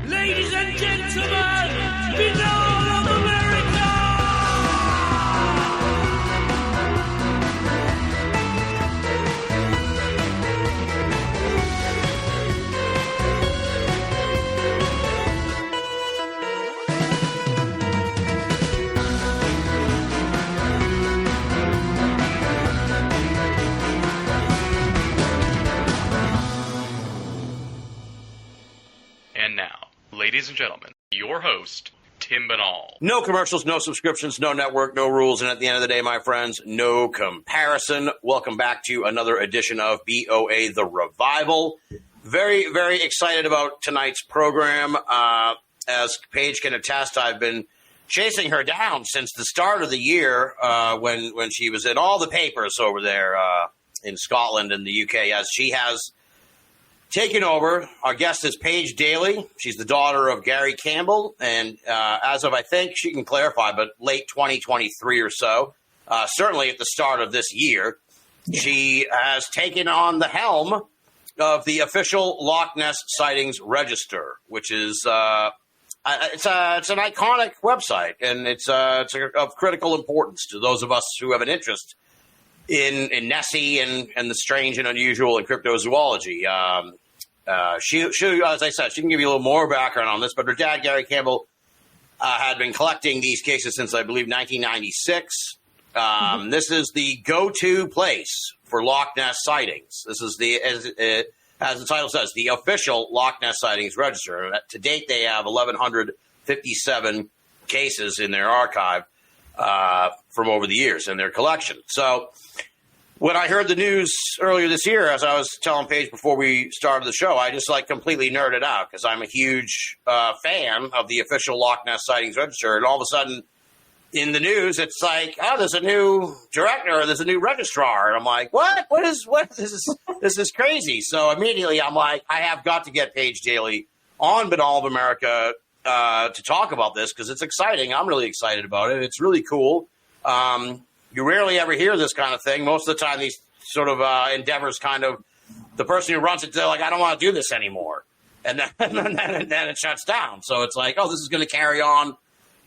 Ladies and gentlemen, Binnall of America! And now, ladies and gentlemen, your host, Tim Binnall. No commercials, no subscriptions, no network, no rules, and at the end of the day, my friends, no comparison. Welcome back to another edition of BOA The Revival. Very, very excited about tonight's program. As Paige can attest, I've been chasing her down since the start of the year when she was in all the papers over there in Scotland and the UK, as she has taken over. Our guest is Paige Dailey. She's the daughter of Gary Campbell, and as of, I think, she can clarify, but late 2023 or so, certainly at the start of this year, she has taken on the helm of the official Loch Ness Sightings Register, which is it's an iconic website, and it's of critical importance to those of us who have an interest in Nessie and the strange and unusual in cryptozoology. She, as I said, she can give you a little more background on this, but her dad, Gary Campbell, had been collecting these cases since, I believe, 1996. This is the go-to place for Loch Ness sightings. This is as the title says, the official Loch Ness Sightings Register. To date, they have 1,157 cases in their archive from over the years in their collection. So when I heard the news earlier this year, as I was telling Paige before we started the show, I just completely nerded out because I'm a huge fan of the official Loch Ness Sightings Register. And all of a sudden in the news, it's like, oh, there's a new director, there's a new registrar. And I'm like, what? This is crazy. So immediately I'm like, I have got to get Paige Dailey on Binnall of America to talk about this because it's exciting. I'm really excited about it. It's really cool. You rarely ever hear this kind of thing. Most of the time, these sort of endeavors the person who runs it, they're like, I don't want to do this anymore. And then it shuts down. So it's like, oh, this is going to carry on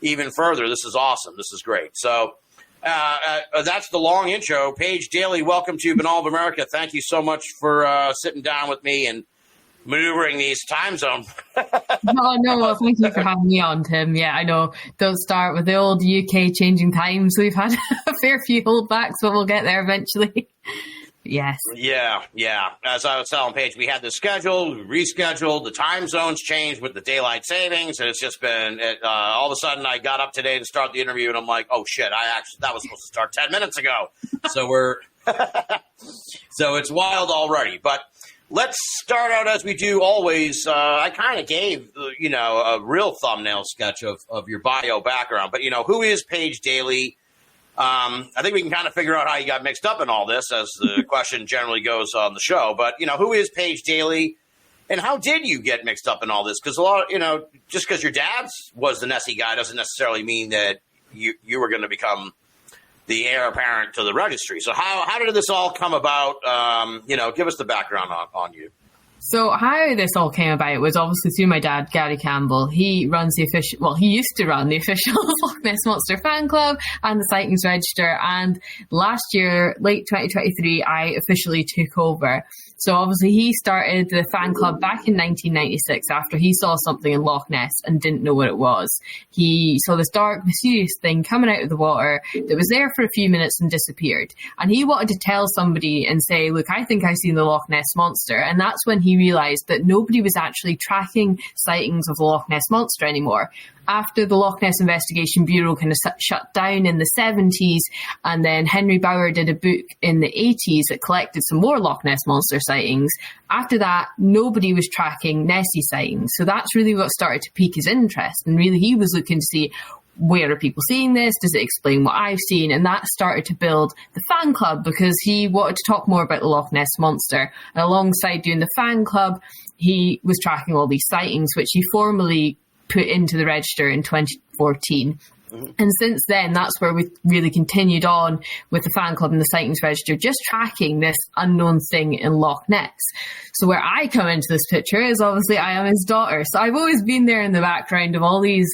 even further. This is awesome. This is great. So that's the long intro. Paige Dailey, welcome to Binnall of America. Thank you so much for sitting down with me and maneuvering these time zones. No, thank you for having me on, Tim. Yeah, I know. Don't start with the old UK changing times. We've had a fair few holdbacks, but we'll get there eventually. Yes. Yeah. As I was telling Paige, we had this scheduled, rescheduled, the time zones changed with the daylight savings, and it's just been, all of a sudden I got up today to start the interview, and I'm like, oh shit, that was supposed to start 10 minutes ago. So so it's wild already. But let's start out as we do always. I kind of gave, a real thumbnail sketch of your bio background, but, who is Paige Dailey? I think we can kind of figure out how you got mixed up in all this, as the question generally goes on the show. But, who is Paige Dailey, and how did you get mixed up in all this? Because a lot of, just because your dad was the Nessie guy doesn't necessarily mean that you were going to become the heir apparent to the registry. So how did this all come about? Give us the background on you. So how this all came about was obviously through my dad, Gary Campbell. He runs he used to run the official Loch Ness Monster fan club and the Sightings Register. And last year, late 2023, I officially took over. So obviously he started the fan club back in 1996 after he saw something in Loch Ness and didn't know what it was. He saw this dark, mysterious thing coming out of the water that was there for a few minutes and disappeared. And he wanted to tell somebody and say, look, I think I've seen the Loch Ness Monster. And that's when he realised that nobody was actually tracking sightings of the Loch Ness Monster anymore. After the Loch Ness Investigation Bureau kind of shut down in the 70s, and then Henry Bauer did a book in the 80s that collected some more Loch Ness Monster sightings. After that, nobody was tracking Nessie sightings. So that's really what started to pique his interest. And really, he was looking to see, where are people seeing this? Does it explain what I've seen? And that started to build the fan club because he wanted to talk more about the Loch Ness Monster. And alongside doing the fan club, he was tracking all these sightings, which he formally put into the register in 2014. And since then, that's where we really continued on with the fan club and the Sightings Register, just tracking this unknown thing in Loch Ness. So where I come into this picture is obviously I am his daughter. So I've always been there in the background of all these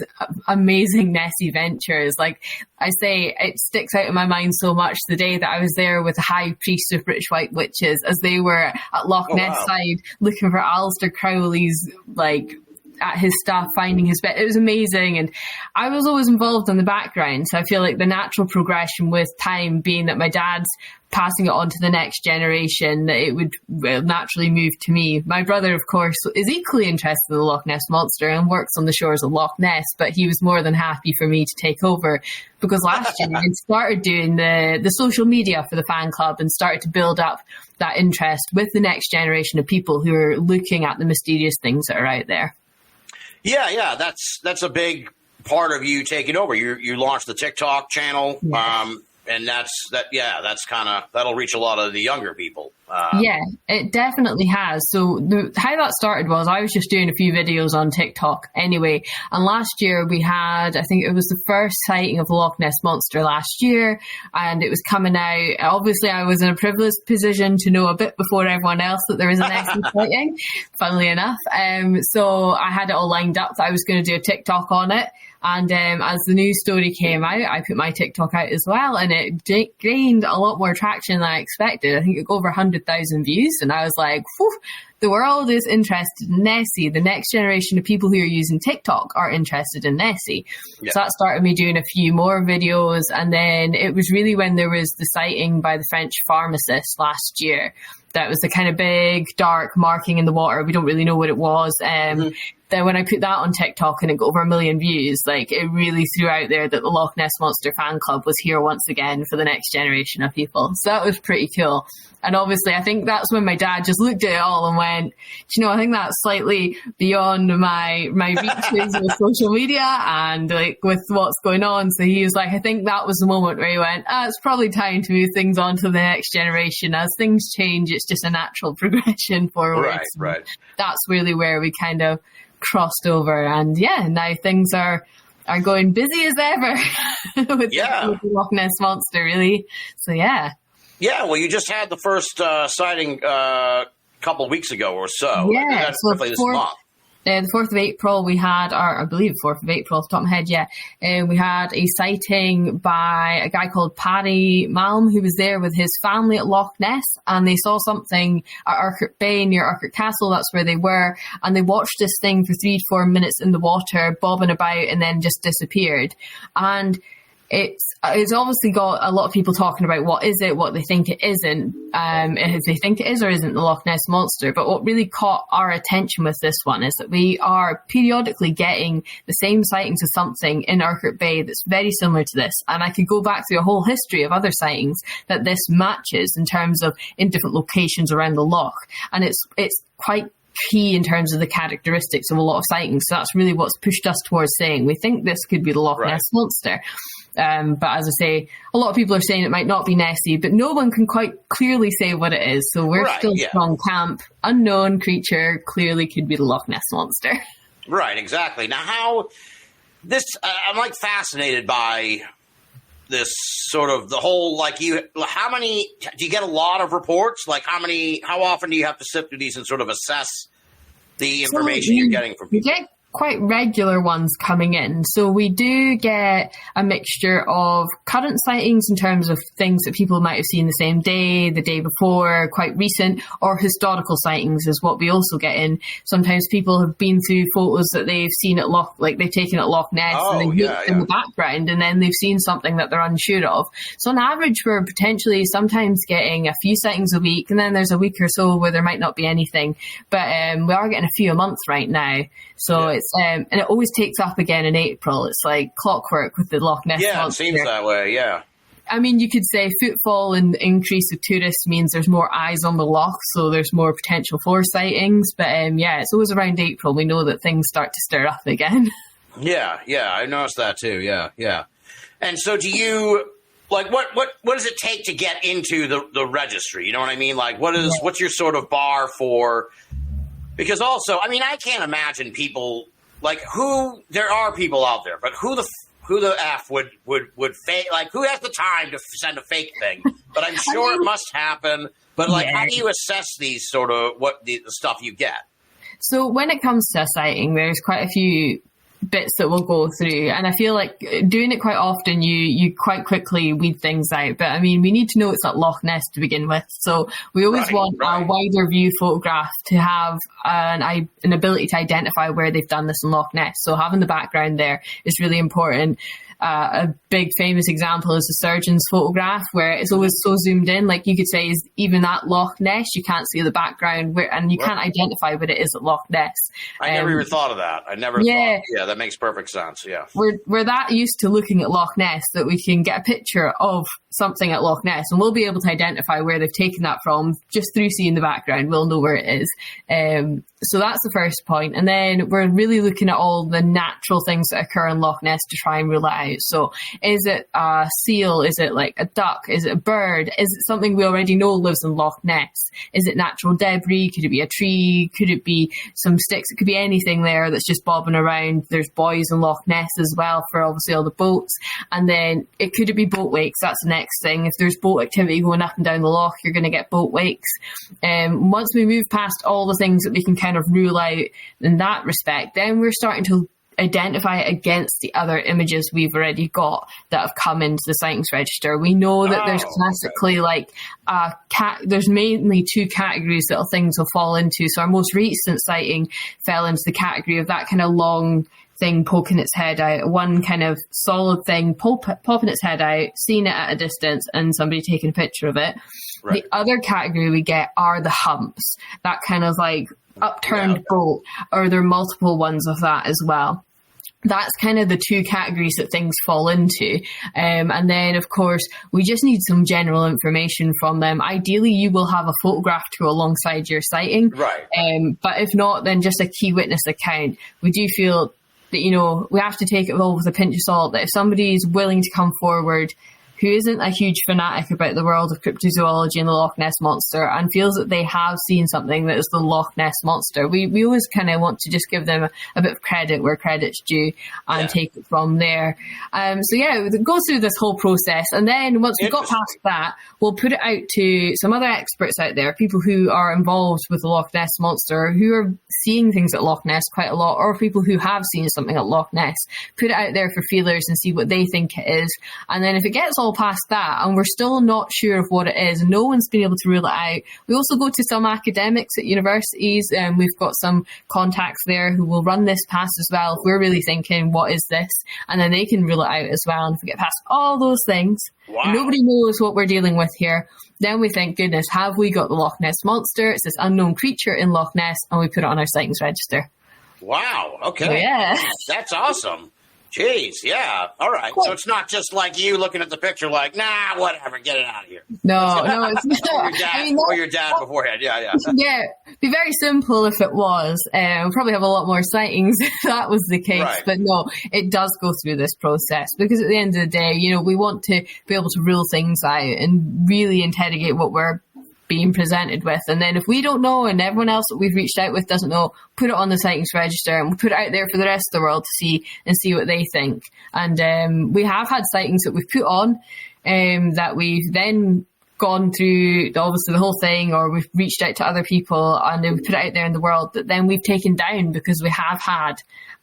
amazing Nessie ventures. Like I say, it sticks out in my mind so much the day that I was there with the High Priest of British White Witches as they were at Loch Ness side looking for Alistair Crowley's, like, at his stuff, finding his bed. It was amazing. And I was always involved in the background. So I feel like the natural progression with time being that my dad's passing it on to the next generation, that it would naturally move to me. My brother, of course, is equally interested in the Loch Ness Monster and works on the shores of Loch Ness, but he was more than happy for me to take over because last year I started doing the social media for the fan club and started to build up that interest with the next generation of people who are looking at the mysterious things that are out there. Yeah, that's a big part of you taking over. You launched the TikTok channel, and that's kind of, that'll reach a lot of the younger people. Yeah, it definitely has. So how that started was I was just doing a few videos on TikTok anyway. And last year we had, I think it was the first sighting of the Loch Ness Monster last year, and it was coming out. Obviously, I was in a privileged position to know a bit before everyone else that there was an Nessie sighting, funnily enough. So I had it all lined up that I was going to do a TikTok on it. And as the news story came out, I put my TikTok out as well, and it gained a lot more traction than I expected. I think it got over 100,000 views, and I was like, whew, the world is interested in Nessie. The next generation of people who are using TikTok are interested in Nessie. Yeah. So that started me doing a few more videos, and then it was really when there was the sighting by the French pharmacist last year. That was the kind of big, dark marking in the water. We don't really know what it was. Then when I put that on TikTok and it got over 1 million views, like it really threw out there that the Loch Ness Monster fan club was here once again for the next generation of people. So that was pretty cool. And obviously, I think that's when my dad just looked at it all and went, I think that's slightly beyond my reaches with social media and like with what's going on. So he was like, I think that was the moment where he went, it's probably time to move things on to the next generation. As things change, it's just a natural progression forward. Right. That's really where we kind of crossed over, and now things are going busy as ever with the Loch Ness Monster, really. So well, you just had the first sighting a couple of weeks ago or so. That's roughly this month. The 4th of April, we had, I believe 4th of April off the top of my head, we had a sighting by a guy called Paddy Malm, who was there with his family at Loch Ness, and they saw something at Urquhart Bay near Urquhart Castle. That's where they were, and they watched this thing for 3 to 4 minutes in the water, bobbing about, and then just disappeared. And it's obviously got a lot of people talking about what is it, what they think it isn't, if they think it is or isn't the Loch Ness Monster. But what really caught our attention with this one is that we are periodically getting the same sightings of something in Urquhart Bay that's very similar to this. And I could go back through a whole history of other sightings that this matches in terms of in different locations around the loch. And it's quite key in terms of the characteristics of a lot of sightings. So that's really what's pushed us towards saying we think this could be the Loch Ness Monster. But as I say, a lot of people are saying it might not be Nessie, but no one can quite clearly say what it is. So we're still strong camp. Unknown creature, clearly could be the Loch Ness Monster. Right, exactly. Now, I'm like fascinated by this sort of the whole, how many, do you get a lot of reports? Like how often do you have to sift through these and sort of assess the information you're getting from people? Quite regular ones coming in. So we do get a mixture of current sightings in terms of things that people might have seen the same day, the day before, quite recent, or historical sightings is what we also get in. Sometimes people have been through photos that they've seen at they've taken at Loch Ness and they look in the background, and then they've seen something that they're unsure of. So on average, we're potentially sometimes getting a few sightings a week, and then there's a week or so where there might not be anything. But we are getting a few a month right now. So it's and it always takes up again in April. It's like clockwork with the Loch Ness Monster. Yeah, it seems that way, yeah. I mean, you could say footfall and increase of tourists means there's more eyes on the loch, so there's more potential for sightings. But it's always around April. We know that things start to stir up again. Yeah, I noticed that too, yeah. And so do you, what does it take to get into the registry? You know what I mean? Like, what's your sort of bar for... Because also, I mean, I can't imagine people, there are people out there, but who who the F would fake, like, who has the time to send a fake thing? But I'm sure it must happen. But, like, how do you assess these sort of, the stuff you get? So when it comes to a sighting, there's quite a few bits that we'll go through, and I feel like doing it quite often you quite quickly weed things out. But I mean, we need to know it's at Loch Ness to begin with, so we always want a wider view photograph to have an ability to identify where they've done this in Loch Ness. So having the background there is really important. A big famous example is the surgeon's photograph, where it's always so zoomed in. Like you could say, is even at Loch Ness, you can't see the background, and you can't identify what it is at Loch Ness. I never even thought of that. I never thought. Yeah, that makes perfect sense. Yeah. We're that used to looking at Loch Ness that we can get a picture of something at Loch Ness, and we'll be able to identify where they've taken that from just through seeing the background. We'll know where it is. So that's the first point. And then we're really looking at all the natural things that occur in Loch Ness to try and rule it out. So is it a seal? Is it like a duck? Is it a bird? Is it something we already know lives in Loch Ness? Is it natural debris? Could it be a tree? Could it be some sticks? It could be anything there that's just bobbing around. There's buoys in Loch Ness as well for obviously all the boats. And then could it be boat wakes? That's the next thing. If there's boat activity going up and down the loch, you're going to get boat wakes. Once we move past all the things that we can kind of rule out in that respect, then we're starting to identify it against the other images we've already got that have come into the sightings register. We know that there's classically there's mainly two categories that things will fall into. So our most recent sighting fell into the category of that kind of long thing poking its head out, one kind of solid thing popping its head out, seeing it at a distance and somebody taking a picture of it. Right. The other category we get are the humps, that kind of like upturned boat, or there are multiple ones of that as well. That's kind of the two categories that things fall into. And then, of course, we just need some general information from them. Ideally, you will have a photograph to alongside your sighting. Right. But if not, then just a key witness account. We do feel that, we have to take it all with a pinch of salt, that if somebody is willing to come forward who isn't a huge fanatic about the world of cryptozoology and the Loch Ness Monster and feels that they have seen something that is the Loch Ness Monster, we always kind of want to just give them a bit of credit where credit's due and take it from there. It goes through this whole process, and then once we've got past that, we'll put it out to some other experts out there, people who are involved with the Loch Ness Monster, who are seeing things at Loch Ness quite a lot, or people who have seen something at Loch Ness. Put it out there for feelers and see what they think it is. And then if it gets all past that and we're still not sure of what it is, and no one's been able to rule it out, we also go to some academics at universities, and we've got some contacts there who will run this past as well if we're really thinking, what is this? And then they can rule it out as well. And if we get past all those things, nobody knows what we're dealing with here, then we think, goodness, have we got the Loch Ness Monster? It's this unknown creature in Loch Ness, and we put it on our sightings register. Wow. Okay. So, yeah. That's awesome. Jeez, yeah. All right. So it's not just like you looking at the picture like, nah, whatever, get it out of here. No, it's not. Or your dad beforehand. Yeah. Yeah, it'd be very simple if it was. We'd probably have a lot more sightings if that was the case. Right. But no, it does go through this process because at the end of the day, we want to be able to rule things out and really interrogate what we're being presented with. And then if we don't know and everyone else that we've reached out with doesn't know, put it on the sightings register and we'll put it out there for the rest of the world to see what they think. And we have had sightings that we've put on that we've then gone through obviously the whole thing, or we've reached out to other people and then we put it out there in the world that then we've taken down because we have had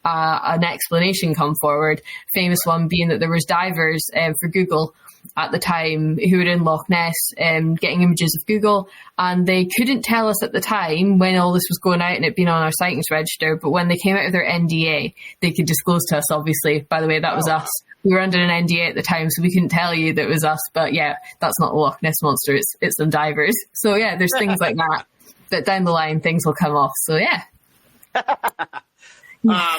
an explanation come forward. Famous one being that there was divers for Google at the time who were in Loch Ness getting images of Google, and they couldn't tell us at the time when all this was going out and it being on our sightings register, but when they came out of their NDA they could disclose to us, obviously, by the way, that was us. We were under an NDA at the time, so we couldn't tell you that it was us, but yeah, that's not the Loch Ness Monster, it's some divers. So yeah, there's things like that down the line things will come off, so yeah. Now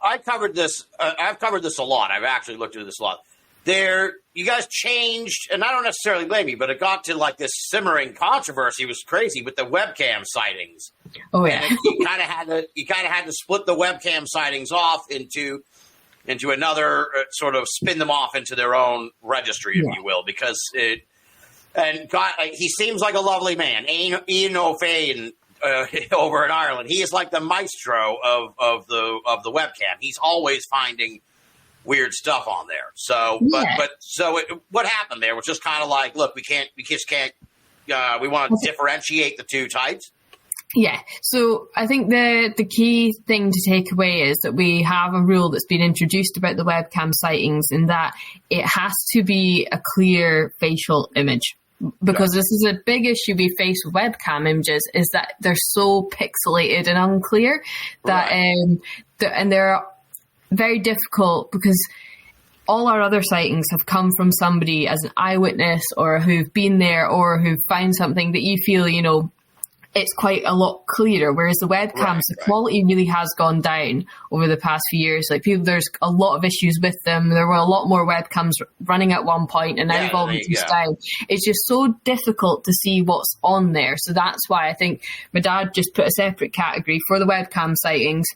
I covered this I've covered this a lot. I've actually looked into this a lot. You guys changed, and I don't necessarily blame you, but it got to like this simmering controversy. It was crazy with the webcam sightings. Oh yeah, and you kind of had to split the webcam sightings off into another sort of spin them off into their own registry, if you will, because he seems like a lovely man, Ian O'Fane over in Ireland. He is like the maestro of the webcam. He's always finding weird stuff on there. So, what happened there was just kind of like, look, we just can't, we want to differentiate the two types. Yeah, so I think the key thing to take away is that we have a rule that's been introduced about the webcam sightings, in that it has to be a clear facial image. Because this is a big issue we face with webcam images, is that they're so pixelated and unclear that and they're very difficult, because all our other sightings have come from somebody as an eyewitness, or who've been there, or who've found something that you feel, you know, it's quite a lot clearer. Whereas the webcams, the quality really has gone down over the past few years. Like, there's a lot of issues with them. There were a lot more webcams running at one point, and now they've all reduced down. It's just so difficult to see what's on there. So that's why I think my dad just put a separate category for the webcam sightings.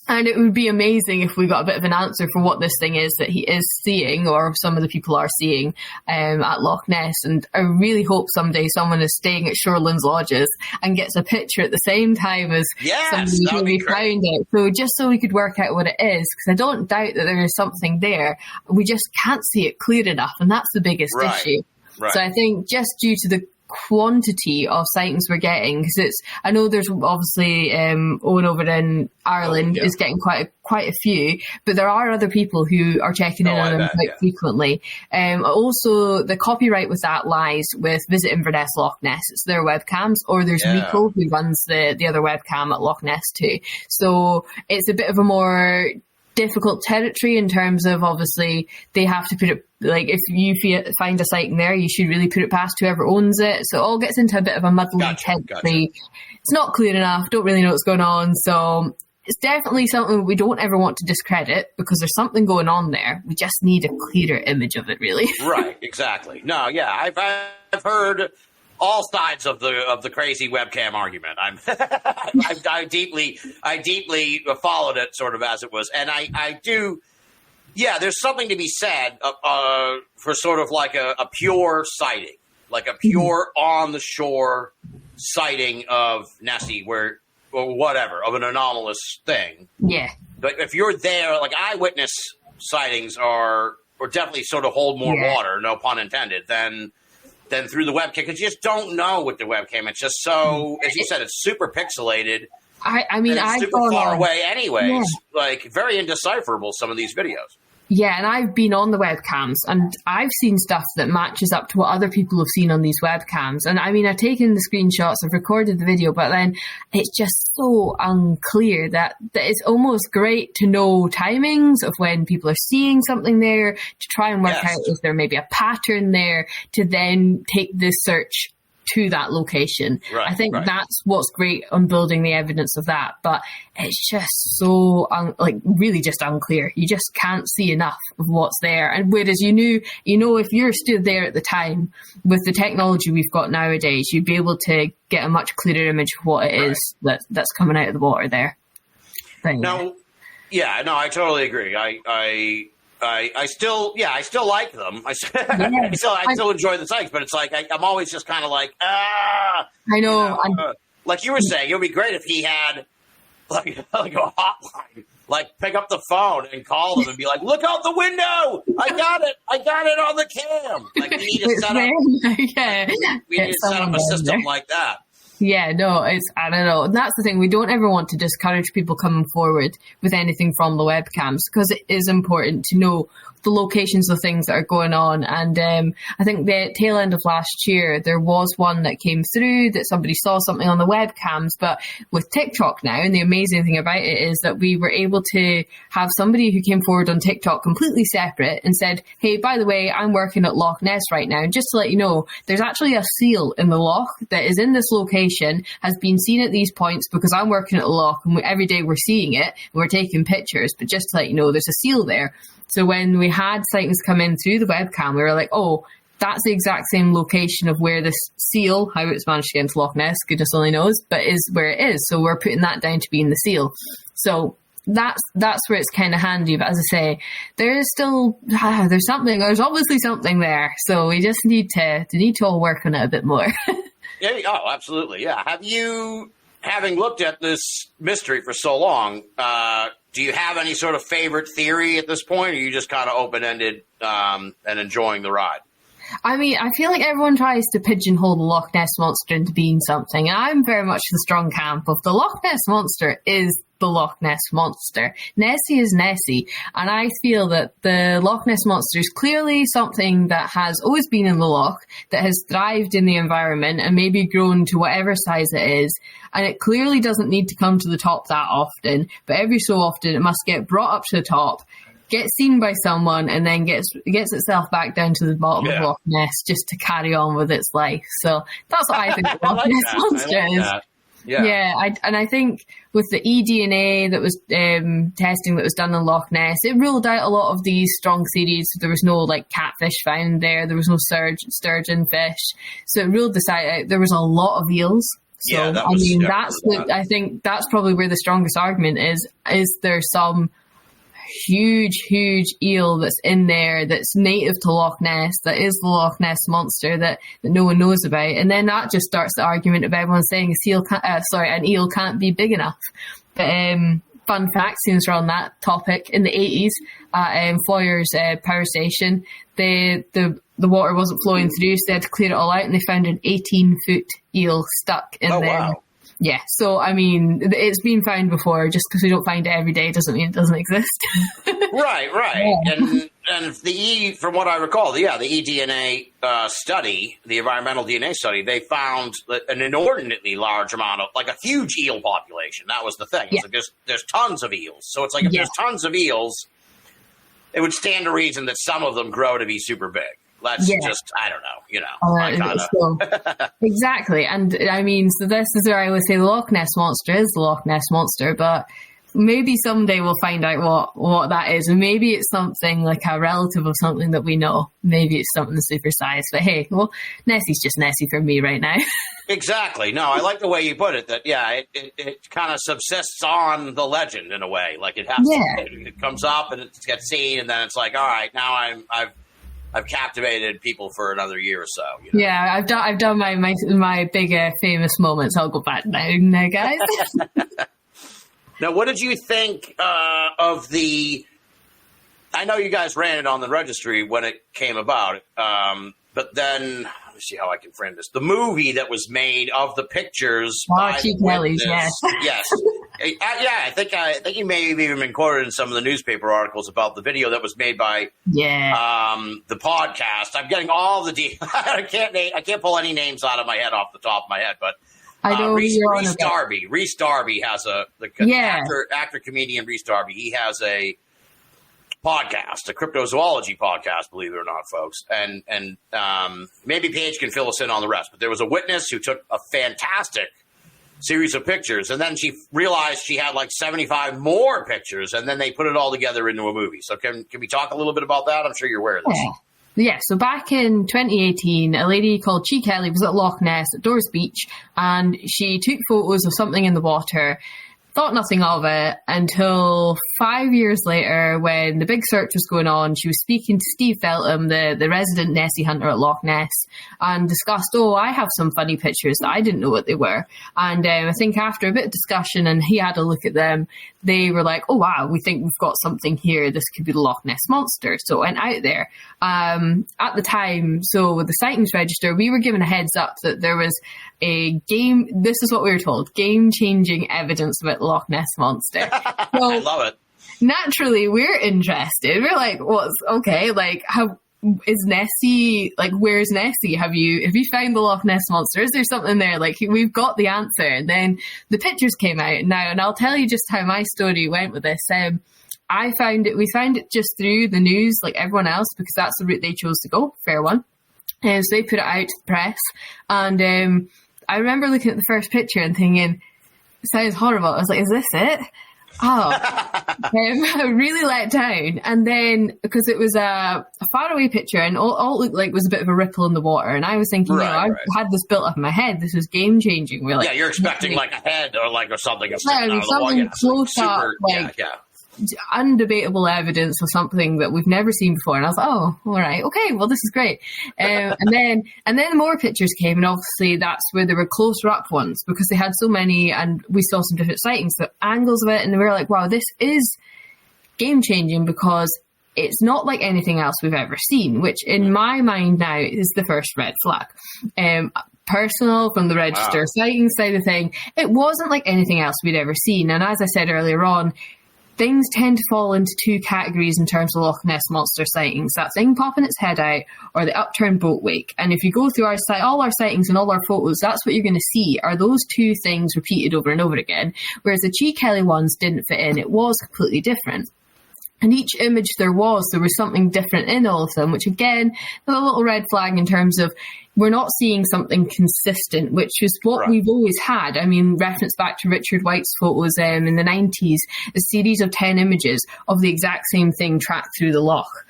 And it would be amazing if we got a bit of an answer for what this thing is that he is seeing, or some of the people are seeing at Loch Ness. And I really hope someday someone is staying at Shorelands Lodges and gets a picture at the same time as somebody who we found it. So just so we could work out what it is, because I don't doubt that there is something there. We just can't see it clear enough, and that's the biggest issue. Right. So I think just due to the quantity of sightings we're getting, because I know there's obviously Owen over in Ireland is getting quite a few, but there are other people who are checking in on them quite frequently. Also, the copyright with that lies with Visit Inverness Loch Ness. It's their webcams, or there's Rico, who runs the other webcam at Loch Ness too. So it's a bit of a more difficult territory in terms of, obviously, they have to put it, like, if you find a sighting there, you should really put it past whoever owns it. So it all gets into a bit of a muddly territory. It's not clear enough, don't really know what's going on. So it's definitely something we don't ever want to discredit, because there's something going on there. We just need a clearer image of it, really. Right, exactly. No, yeah, I've heard all sides of the crazy webcam argument. I deeply followed it, sort of, as it was, and I do. Yeah, there's something to be said for sort of like a pure sighting, like a pure on the shore sighting of Nessie, or whatever, of an anomalous thing. Yeah, but if you're there, like, eyewitness sightings or definitely sort of hold more water, no pun intended, than through the webcam, because you just don't know with the webcam. It's just so, as you said, it's super pixelated. I mean, it's super far away anyways. Like, very indecipherable, some of these videos. Yeah, and I've been on the webcams, and I've seen stuff that matches up to what other people have seen on these webcams. And I mean, I've taken the screenshots, I've recorded the video, but then it's just so unclear that it's almost great to know timings of when people are seeing something there, to try and work out if there may be a pattern there, to then take this search to that location. I think that's what's great on building the evidence of that, but it's just so really just unclear. You just can't see enough of what's there. And whereas you know if you're stood there at the time, with the technology we've got nowadays, you'd be able to get a much clearer image of what it is that's coming out of the water there. No, I totally agree. I still like them. I still enjoy the sites, but it's like I'm always just kind of like, I know. Like you were saying, it would be great if he had like a hotline, like pick up the phone and call them and be like, "Look out the window! I got it on the cam." Like, we need to set up, we need to set up a system like that. Yeah, no, I don't know. And that's the thing. We don't ever want to discourage people coming forward with anything from the webcams, because it is important to know the locations of things that are going on. And I think the tail end of last year, there was one that came through that somebody saw something on the webcams. But with TikTok now, and the amazing thing about it is that we were able to have somebody who came forward on TikTok completely separate and said, "Hey, by the way, I'm working at Loch Ness right now. And just to let you know, there's actually a seal in the loch that is in this location, has been seen at these points, because I'm working at the loch, and every day we're seeing it, and we're taking pictures. But just to let you know, there's a seal there." So when we had sightings come in through the webcam, we were like, "Oh, that's the exact same location of where this seal, how it's managed to get into Loch Ness, goodness only knows, but is where it is." So we're putting that down to being the seal. So that's where it's kind of handy. But as I say, there is still there's obviously something there. So we just need to all work on it a bit more. Oh, absolutely. Yeah. Have you, having looked at this mystery for so long, Do you have any sort of favorite theory at this point, or are you just kind of open-ended and enjoying the ride? I mean, I feel like everyone tries to pigeonhole the Loch Ness Monster into being something. And I'm very much the strong camp of the Loch Ness Monster is the Loch Ness Monster. Nessie is Nessie. And I feel that the Loch Ness Monster is clearly something that has always been in the loch, that has thrived in the environment and maybe grown to whatever size it is. And it clearly doesn't need to come to the top that often. But every so often, it must get brought up to the top, get seen by someone, and then gets itself back down to the bottom of Loch Ness just to carry on with its life. So that's what I think the Loch Ness Monster is. Yeah, I think with the eDNA that was testing that was done in Loch Ness, it ruled out a lot of these strong theories. There was no like catfish found there. There was no sturgeon fish. So it ruled this out. There was a lot of eels. So I think that's probably where the strongest argument is. Is there some huge eel that's in there that's native to Loch Ness, that is the Loch Ness Monster that no one knows about? And then that just starts the argument of everyone saying an eel can't be big enough. But fun fact, since we're on that topic, in the 80s at Foyer's power station, the water wasn't flowing through, so they had to clear it all out, and they found an 18-foot eel stuck in there. Wow. Yeah, so, I mean, it's been found before. Just because we don't find it every day doesn't mean it doesn't exist. Right. Yeah. And from what I recall, the eDNA study, the environmental DNA study, they found an inordinately large amount of, like a huge eel population. That was the thing. It's like there's tons of eels. So it's like if there's tons of eels, it would stand to reason that some of them grow to be super big. Let's just, I don't know, Exactly. And I mean, so this is where I would say the Loch Ness Monster is the Loch Ness Monster, but maybe someday we'll find out what that is. And maybe it's something like a relative of something that we know. Maybe it's something supersized. But hey, well, Nessie's just Nessie for me right now. Exactly. No, I like the way you put it, that, it kind of subsists on the legend in a way. Like it has it comes up and it gets seen, and then it's like, all right, now I've captivated people for another year or so. You know? Yeah, I've done my big famous moments. I'll go back now, guys. Now, what did you think of the? I know you guys ran it on the registry when it came about, but then let me see how I can frame this. The movie that was made of the pictures. Paige Daley, yes. I think you may have even been quoted in some of the newspaper articles about the video that was made by the podcast. I'm getting all the I can't pull any names out of my head off the top of my head, but I know Rhys Darby has actor comedian Rhys Darby. He has a podcast, a cryptozoology podcast, believe it or not, folks. And maybe Paige can fill us in on the rest. But there was a witness who took a fantastic series of pictures, and then she realized she had like 75 more pictures, and then they put it all together into a movie. So can we talk a little bit about that? I'm sure you're aware of this. Yeah, so back in 2018, a lady called Chi Kelly was at Loch Ness at Dores Beach, and she took photos of something in the water, thought nothing of it until 5 years later when the big search was going on. She was speaking to Steve Feltham, the resident Nessie hunter at Loch Ness, and discussed, I have some funny pictures that I didn't know what they were. And I think after a bit of discussion and he had a look at them, they were like, oh, wow, we think we've got something here. This could be the Loch Ness Monster. So it went out there. At the time, so with the Sightings Register, we were given a heads up that there was this is what we were told, game-changing evidence about the Loch Ness Monster. So, I love it. Naturally, we're interested. We're like, what's okay? Like, how is Nessie? Like, where's Nessie? Have you found the Loch Ness Monster? Is there something there? Like, we've got the answer. And then the pictures came out now, and I'll tell you just how my story went with this. We found it just through the news, like everyone else, because that's the route they chose to go. Fair one. So they put it out to the press, and I remember looking at the first picture and thinking, it sounds horrible. I was like, is this it? I really let down. And then, because it was a faraway picture and all it looked like was a bit of a ripple in the water. And I was thinking, I've had this built up in my head. This was game changing. We're like, you're expecting like a head or something. Something close up. undebatable evidence of something that we've never seen before. And I was like, oh, all right, okay, well, this is great. And then more pictures came, and obviously that's where there were closer up ones, because they had so many, and we saw some different sightings, so angles of it, and we were like, wow, this is game changing, because it's not like anything else we've ever seen, which in my mind now is the first red flag. Personal, from the register sighting side of thing, it wasn't like anything else we'd ever seen. And as I said earlier on, things tend to fall into two categories in terms of Loch Ness Monster sightings. That thing popping its head out, or the upturned boat wake. And if you go through all our sightings and all our photos, that's what you're going to see, are those two things repeated over and over again. Whereas the Chi Kelly ones didn't fit in. It was completely different. And each image there was something different in all of them, which again, a little red flag in terms of we're not seeing something consistent, which is what we've always had. I mean, reference back to Richard White's photos in the 90s, a series of 10 images of the exact same thing tracked through the loch.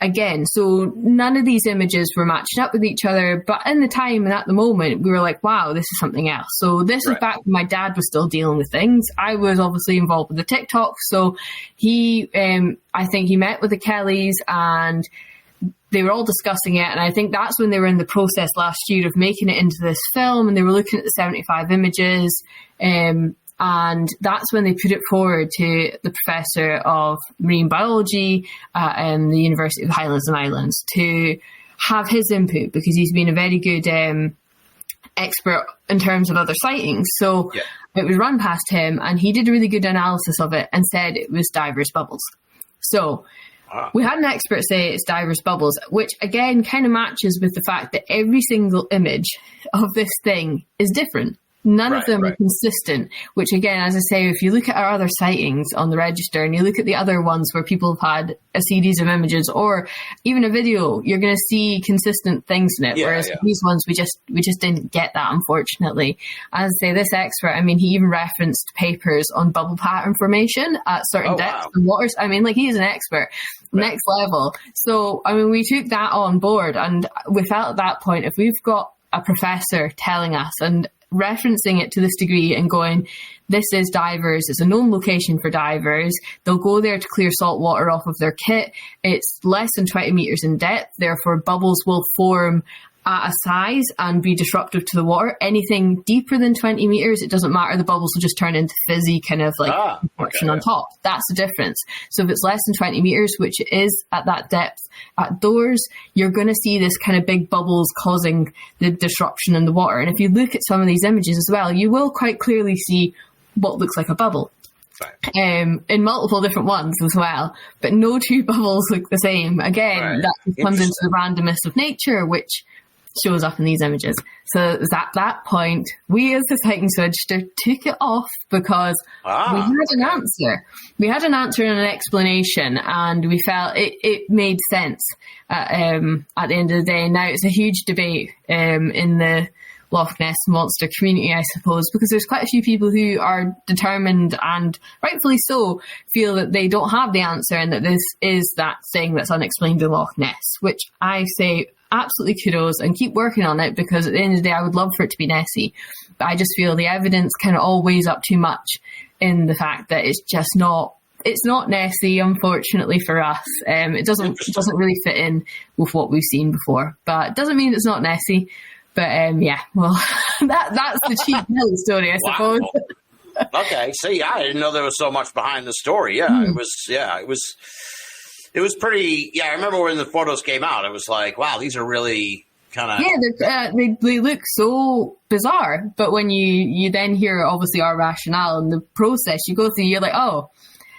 Again, so none of these images were matched up with each other, but in the time and at the moment, we were like, wow, this is something else. So this is back when my dad was still dealing with things. I was obviously involved with the TikTok, so I think he met with the Kellys, and they were all discussing it, and I think that's when they were in the process last year of making it into this film, and they were looking at the 75 images, and that's when they put it forward to the professor of marine biology at the University of the Highlands and Islands to have his input, because he's been a very good expert in terms of other sightings. So it was run past him, and he did a really good analysis of it and said it was divers' bubbles. So we had an expert say it's divers' bubbles, which again kind of matches with the fact that every single image of this thing is different. None of them are consistent, which again, as I say, if you look at our other sightings on the register and you look at the other ones where people have had a series of images or even a video, you're going to see consistent things in it. Whereas these ones, we just didn't get that, unfortunately. As I say, this expert, I mean, he even referenced papers on bubble pattern formation at certain depths and waters. I mean, like, he's an expert, next level. So, I mean, we took that on board, and we felt at that point, if we've got a professor telling us and referencing it to this degree and going, this is divers, it's a known location for divers, they'll go there to clear salt water off of their kit, it's less than 20 meters in depth, therefore bubbles will form at a size and be disruptive to the water. Anything deeper than 20 meters, it doesn't matter, the bubbles will just turn into fizzy kind of like on top. That's the difference. So if it's less than 20 meters, which it is at that depth outdoors, you're going to see this kind of big bubbles causing the disruption in the water. And if you look at some of these images as well, you will quite clearly see what looks like a bubble. In multiple different ones as well, but no two bubbles look the same. Again, that comes into the randomness of nature, which shows up in these images. So it was at that point, we as the Sightings Register took it off because we had an answer. We had an answer and an explanation, and we felt it made sense at the end of the day. Now it's a huge debate in the Loch Ness Monster community, I suppose, because there's quite a few people who are determined, and rightfully so, feel that they don't have the answer and that this is that thing that's unexplained in Loch Ness, which I say absolutely kudos and keep working on it, because at the end of the day I would love for it to be Nessie, but I just feel the evidence kind of all weighs up too much in the fact that it's just not, it's not Nessie, unfortunately for us. It doesn't really fit in with what we've seen before, but it doesn't mean it's not Nessie. But yeah, well, that's the cheap Bill story, I suppose. Okay, see, I didn't know there was so much behind the story. It was pretty. Yeah, I remember when the photos came out, it was like, wow, these are really kind of. They look so bizarre, but when you then hear obviously our rationale and the process you go through, you're like, oh,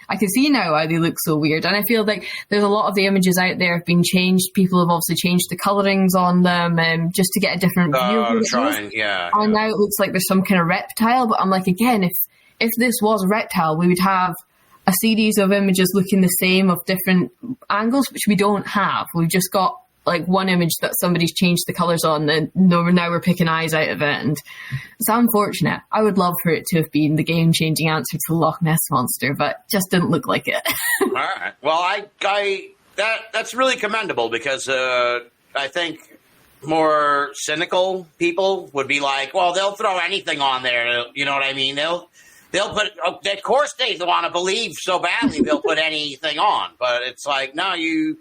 I can see now why they look so weird. And I feel like there's a lot of the images out there have been changed. People have obviously changed the colorings on them just to get a different view of it. And now it looks like there's some kind of reptile. But I'm like, again, if this was a reptile, we would have a series of images looking the same of different angles, which we don't have. We've just got like one image that somebody's changed the colours on, and now we're picking eyes out of it, and it's unfortunate. I would love for it to have been the game-changing answer to the Loch Ness Monster, but just didn't look like it. All right. Well, that's really commendable, because I think more cynical people would be like, well, they'll throw anything on there. You know what I mean? of course they want to believe so badly they'll put anything on, but it's like, no, you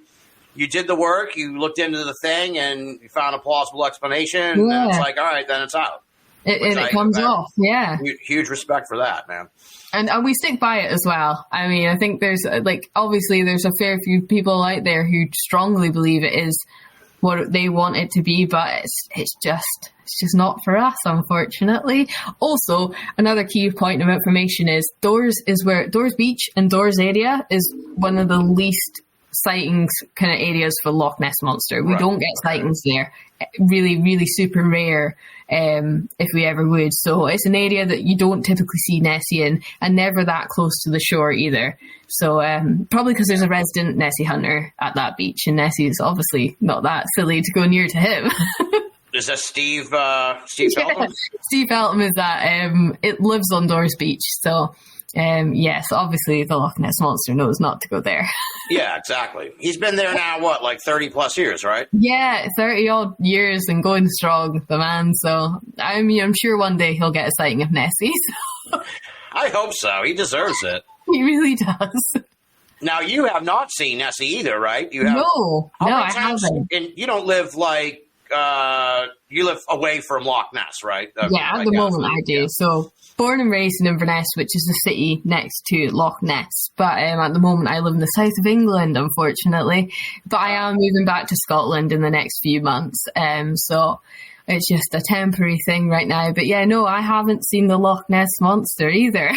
did the work, you looked into the thing, and you found a plausible explanation, and it's like, all right, then it's out. It comes off, yeah. Huge respect for that, man. And we stick by it as well. I mean, I think there's, obviously there's a fair few people out there who strongly believe it is what they want it to be, but it's just not for us, unfortunately. Also, another key point of information is Dores Beach and Dores area is one of the least sightings kind of areas for Loch Ness Monster. We don't get sightings there. Really, really super rare, if we ever would. So it's an area that you don't typically see Nessie in, and never that close to the shore either. So probably because there's a resident Nessie hunter at that beach, and Nessie is obviously not that silly to go near to him. Is that Steve Feltham? Yeah, Steve Feltham is that. It lives on Dores Beach, so yes, obviously the Loch Ness Monster knows not to go there. Yeah, exactly. He's been there now, what, like 30 plus years, right? Yeah, 30 odd years and going strong, the man. So, I mean, I'm sure one day he'll get a sighting of Nessie. So. I hope so. He deserves it. He really does. Now, you have not seen Nessie either, right? You have, no, I haven't. And you don't live like, you live away from Loch Ness, right? Yeah, at the moment I do. So, born and raised in Inverness, which is the city next to Loch Ness. But at the moment I live in the south of England, unfortunately. But I am moving back to Scotland in the next few months. So it's just a temporary thing right now. But yeah, no, I haven't seen the Loch Ness Monster either.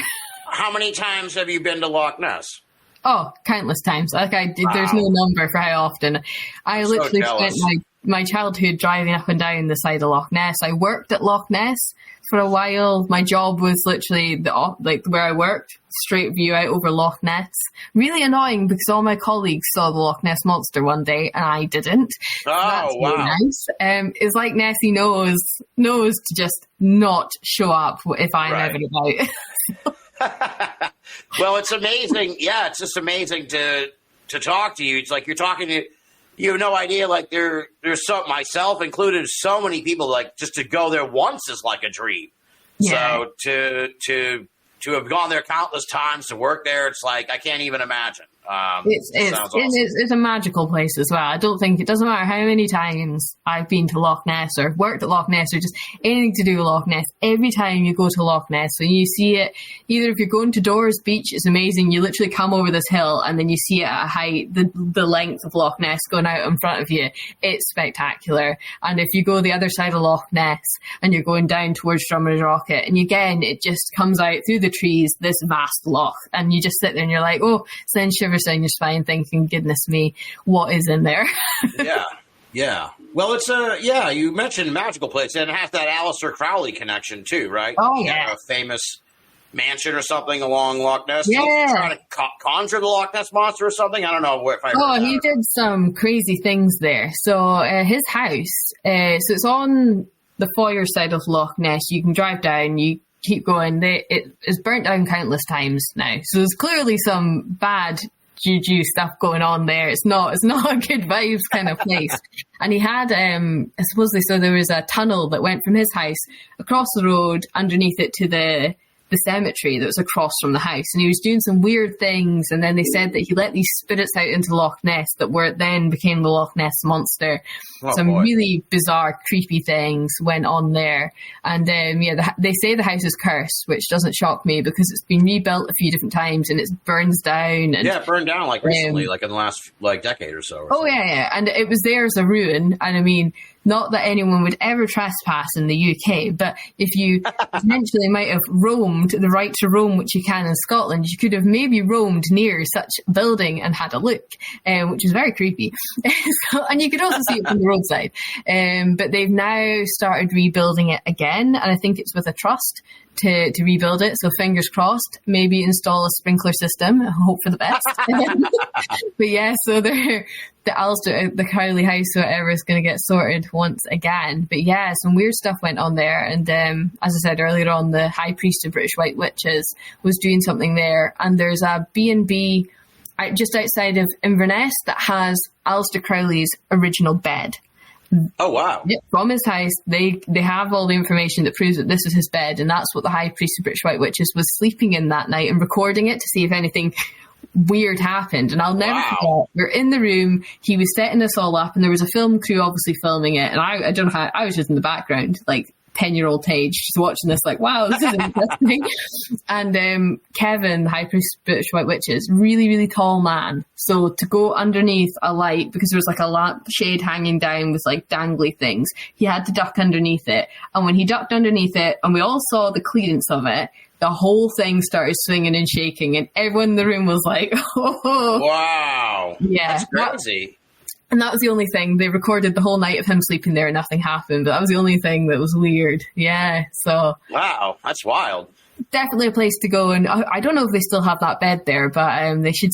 How many times have you been to Loch Ness? Oh, countless times. Like there's no number for how often. I literally spent my childhood driving up and down the side of Loch Ness. I worked at Loch Ness for a while. My job was literally where I worked, straight view out over Loch Ness. Really annoying because all my colleagues saw the Loch Ness Monster one day and I didn't. That's wow! Really nice. It's like Nessie knows to just not show up if I'm ever about. Well, it's amazing. Yeah, it's just amazing to talk to you. It's like you're talking to. You have no idea, like, there's myself included, so many people, like, just to go there once is like a dream. Yeah. So to have gone there countless times, to work there, it's like, I can't even imagine. It's a magical place as well. I don't think it doesn't matter how many times I've been to Loch Ness or worked at Loch Ness or just anything to do with Loch Ness. Every time you go to Loch Ness, when you see it, either if you're going to Dores Beach, it's amazing. You literally come over this hill and then you see it at a height, the length of Loch Ness going out in front of you. It's spectacular. And if you go the other side of Loch Ness and you're going down towards Drummond's Rocket, and again, it just comes out through the trees, this vast loch, and you just sit there and you're like, oh, send shivers down your spine thinking, goodness me, what is in there? Yeah. Well, it's you mentioned magical place, and it has that Aleister Crowley connection too, right? Oh, yeah. A famous mansion or something along Loch Ness. Yeah. He's trying to conjure the Loch Ness Monster or something. I don't know if I heard he did some crazy things there. So his house, so it's on the foyer side of Loch Ness. You can drive down, you keep going. It is burnt down countless times now. So there's clearly some bad juju stuff going on there. It's not a good vibes kind of place. And he had supposedly, so there was a tunnel that went from his house across the road underneath it to the cemetery that was across from the house, and he was doing some weird things, and then they said that he let these spirits out into Loch Ness that then became the Loch Ness Monster. Really bizarre, creepy things went on there, and they say the house is cursed, which doesn't shock me because it's been rebuilt a few different times and it burns down. And, it burned down like recently, like in the last decade or so. Yeah, and it was there as a ruin, and I mean, not that anyone would ever trespass in the UK, but if you potentially might have roamed the right to roam, which you can in Scotland, you could have maybe roamed near such a building and had a look, which is very creepy. And you could also see it from the roadside. But they've now started rebuilding it again, and I think it's with a trust to rebuild it. So fingers crossed, maybe install a sprinkler system, hope for the best. But yeah, so the Crowley house, whatever, is going to get sorted once again. But yeah, some weird stuff went on there. And as I said earlier on, the High Priest of British White Witches was doing something there. And there's a B&B just outside of Inverness that has Aleister Crowley's original bed. Oh, wow. Yeah, from his house, they have all the information that proves that this is his bed, and that's what the High Priest of British White Witches was sleeping in that night and recording it to see if anything weird happened. And I'll never forget, we're in the room, he was setting us all up, and there was a film crew obviously filming it, and I don't know how, I was just in the background, like 10-year-old Paige, just watching this like, wow, this is interesting. And Kevin, the High Priest of British White Witches, really, really tall man. So to go underneath a light, because there was like a lamp shade hanging down with like dangly things, he had to duck underneath it. And when he ducked underneath it, and we all saw the clearance of it, the whole thing started swinging and shaking, and everyone in the room was like, oh. Wow. Yeah. That's crazy. And that was the only thing. They recorded the whole night of him sleeping there and nothing happened, but that was the only thing that was weird. Yeah, so... Wow, that's wild. Definitely a place to go, and I don't know if they still have that bed there, but they should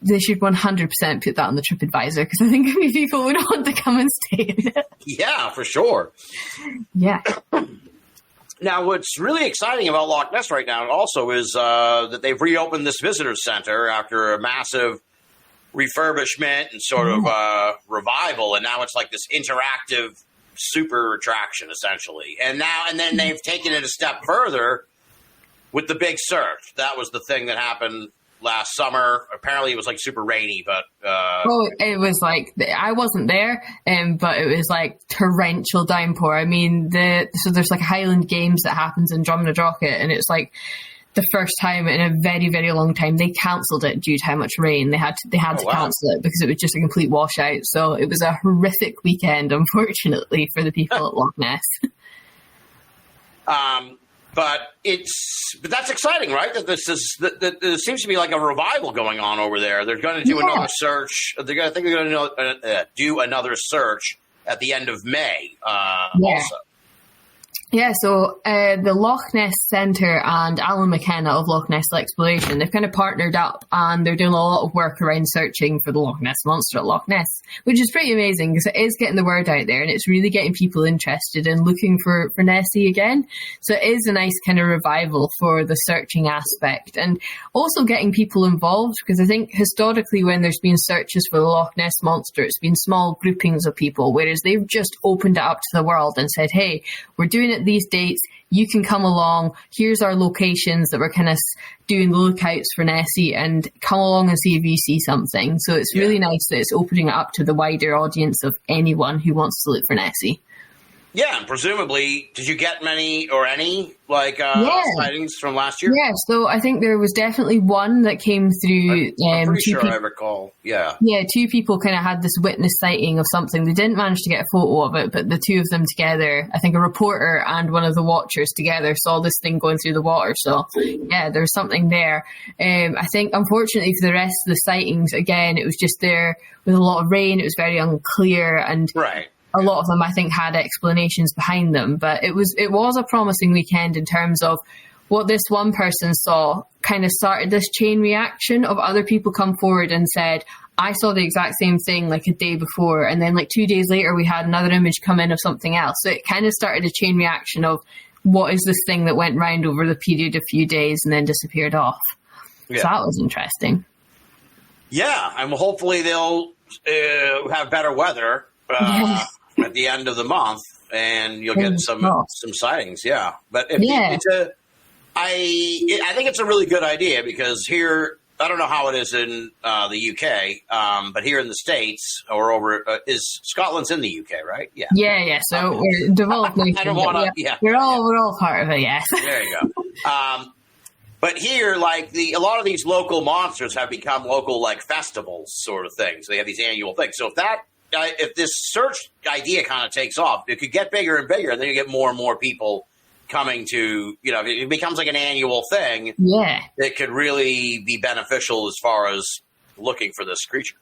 100% put that on the TripAdvisor, because I think people would want to come and stay in it. Yeah, for sure. Yeah. Now, what's really exciting about Loch Ness right now also is that they've reopened this visitor center after a massive refurbishment and sort of revival, and now it's like this interactive super attraction essentially. And then they've taken it a step further with the big surf. That was the thing that happened last summer. Apparently it was like super rainy, but it was like, I wasn't there, but it was like torrential downpour. I mean, so there's like a Highland Games that happens in Drumnadrochit, and it's like the first time in a very, very long time they cancelled it due to how much rain. They had to cancel it because it was just a complete washout. So it was a horrific weekend, unfortunately, for the people at Loch Ness. But that's exciting, right? That that there seems to be like a revival going on over there. They're going to do another search. I think they're going to do another search at the end of May. Also. Yeah, so the Loch Ness Centre and Alan McKenna of Loch Ness Exploration, they've kind of partnered up, and they're doing a lot of work around searching for the Loch Ness Monster at Loch Ness, which is pretty amazing because it is getting the word out there, and it's really getting people interested in looking for Nessie again. So it is a nice kind of revival for the searching aspect, and also getting people involved, because I think historically when there's been searches for the Loch Ness Monster, it's been small groupings of people, whereas they've just opened it up to the world and said, hey, we're doing it these dates, you can come along, here's our locations that we're kind of doing the lookouts for Nessie, and come along and see if you see something. So it's really nice that it's opening it up to the wider audience of anyone who wants to look for Nessie. Yeah, and presumably, did you get many or any sightings from last year? Yeah, so I think there was definitely one that came through. I'm pretty sure I recall. Yeah. Yeah, two people kind of had this witness sighting of something. They didn't manage to get a photo of it, but the two of them together, I think a reporter and one of the watchers together, saw this thing going through the water. So yeah, there was something there. I think unfortunately for the rest of the sightings, again, it was just there with a lot of rain. It was very unclear, and a lot of them, I think, had explanations behind them. But it was a promising weekend in terms of what this one person saw kind of started this chain reaction of other people come forward and said, I saw the exact same thing like a day before. And then like 2 days later, we had another image come in of something else. So it kind of started a chain reaction of what is this thing that went round over the period of a few days and then disappeared off. Yeah. So that was interesting. Yeah, and hopefully they'll have better weather at the end of the month, and you'll get some sightings. Yeah, but I think it's a really good idea, because here, I don't know how it is in the UK, but here in the States or over is Scotland's in the UK, right? Yeah. Yeah. So we're developed nation. I don't want to. We're all part of it. Yes. There you go. But here, like a lot of these local monsters have become local like festivals, sort of things. They have these annual things. So if this search idea kind of takes off, it could get bigger and bigger, and then you get more and more people coming to, it becomes like an annual thing. Yeah. It could really be beneficial as far as looking for this creature.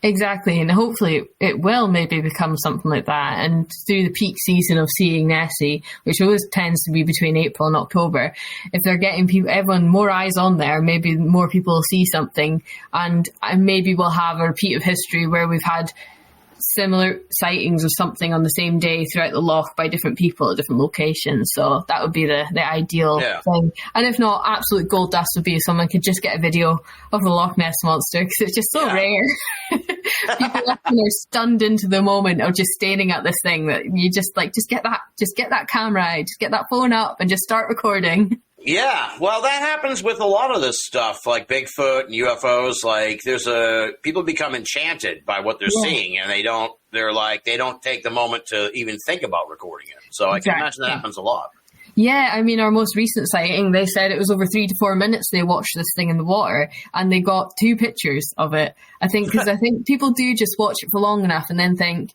Exactly, and hopefully it will maybe become something like that. And through the peak season of seeing Nessie, which always tends to be between April and October, if they're getting everyone more eyes on there, maybe more people will see something, and maybe we'll have a repeat of history where we've had similar sightings of something on the same day throughout the loch by different people at different locations. So that would be the ideal thing. And if not, absolute gold dust would be if someone could just get a video of the Loch Ness Monster, because it's just so rare. People often are stunned into the moment of just staring at this thing that you just get that camera, just get that phone up and just start recording. Yeah, well, that happens with a lot of this stuff, like Bigfoot and UFOs. Like, people become enchanted by what they're seeing, and they don't take the moment to even think about recording it. So I can imagine that happens a lot. Yeah, I mean, our most recent sighting, they said it was over 3 to 4 minutes they watched this thing in the water, and they got 2 pictures of it. I think people do just watch it for long enough and then think,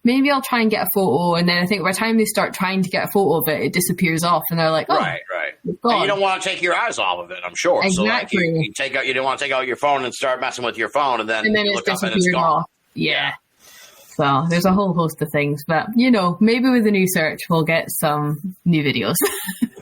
maybe I'll try and get a photo, and then I think by the time they start trying to get a photo of it, it disappears off, and they're like, "Oh, right." And you don't want to take your eyes off of it, I'm sure. Exactly. So like you don't want to take out your phone and start messing with your phone, and then you look up and it's gone. Off. Yeah. So there's a whole host of things, but maybe with a new search, we'll get some new videos.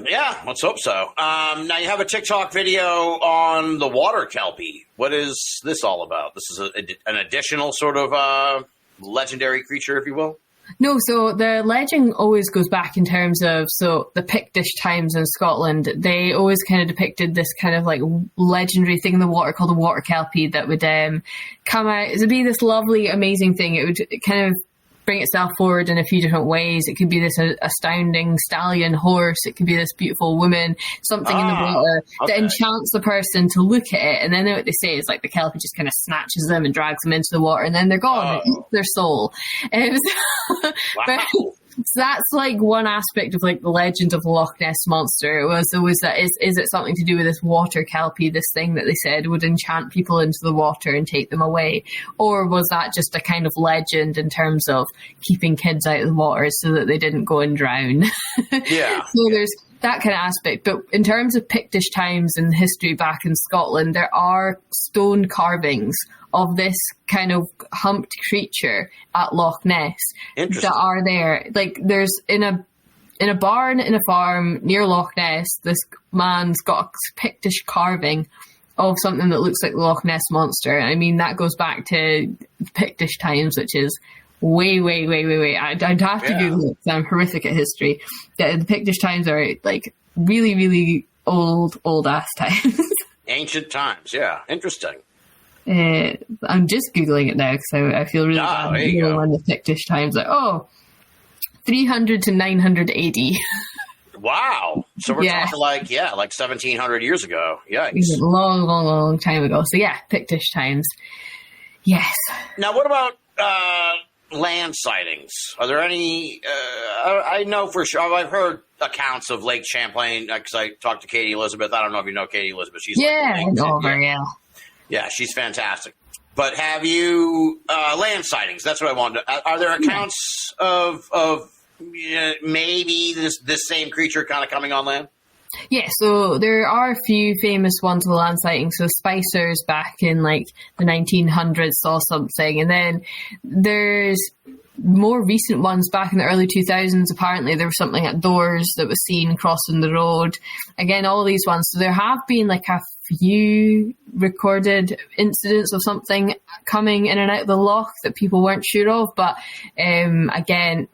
Yeah, let's hope so. Now you have a TikTok video on the water kelpie. What is this all about? This is an additional sort of legendary creature, if you will? No, so the legend always goes back in terms of, the Pictish times in Scotland, they always kind of depicted this kind of like legendary thing in the water called the water kelpie that would come out. It would be this lovely, amazing thing. It would kind of bring itself forward in a few different ways. It could be this astounding stallion horse. It could be this beautiful woman, something in the water that enchants the person to look at it. And then what they say is like the kelpie just kind of snatches them and drags them into the water, and then they're gone. It eats their soul. But, so that's like one aspect of like the legend of the Loch Ness Monster. It was always that is it something to do with this water kelpie, this thing that they said would enchant people into the water and take them away? Or was that just a kind of legend in terms of keeping kids out of the water so that they didn't go and drown? Yeah. So there's that kind of aspect. But in terms of Pictish times and history back in Scotland, there are stone carvings of this kind of humped creature at Loch Ness that are there. Like there's in a barn in a farm near Loch Ness, this man's got a Pictish carving of something that looks like the Loch Ness Monster. I mean, that goes back to Pictish times, which is way. I'd have to Google it because I'm horrific at history. The Pictish times are like really, really old ass times. Ancient times, yeah. Interesting. I'm just Googling it now because I feel really bad when the Pictish times. Like, 300 to 900 AD. Wow. So we're talking like 1,700 years ago. Yikes. Long time ago. So yeah, Pictish times. Yes. Now what about land sightings? Are there any, I know for sure, I've heard accounts of Lake Champlain because I talked to Katie Elizabeth. I don't know if you know Katie Elizabeth. She's I know her, yeah. Yeah, she's fantastic. But have you land sightings? That's what I wanted to. Are there accounts of maybe this same creature kind of coming on land? Yeah, so there are a few famous ones of the land sightings. So Spicers back in like the 1900s saw something, and then there's more recent ones back in the early 2000s. Apparently there was something at Doors that was seen crossing the road. Again, all these ones. So there have been like a few recorded incidents of something coming in and out of the loch that people weren't sure of, but again,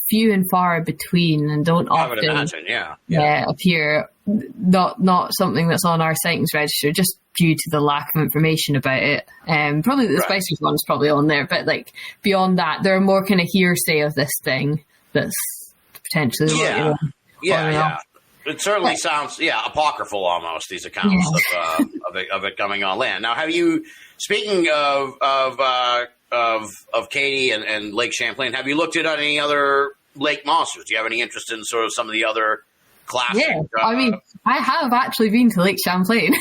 few and far between, and don't often appear. Not something that's on our sightings register, just due to the lack of information about it. Probably the Spicers one's probably on there, but like beyond that, there are more kind of hearsay of this thing that's potentially It certainly sounds apocryphal almost, these accounts of it coming on land. Now, have you, speaking of Katie and Lake Champlain, have you looked at any other lake monsters? Do you have any interest in sort of some of the other classic? Yeah, I mean, I have actually been to Lake Champlain.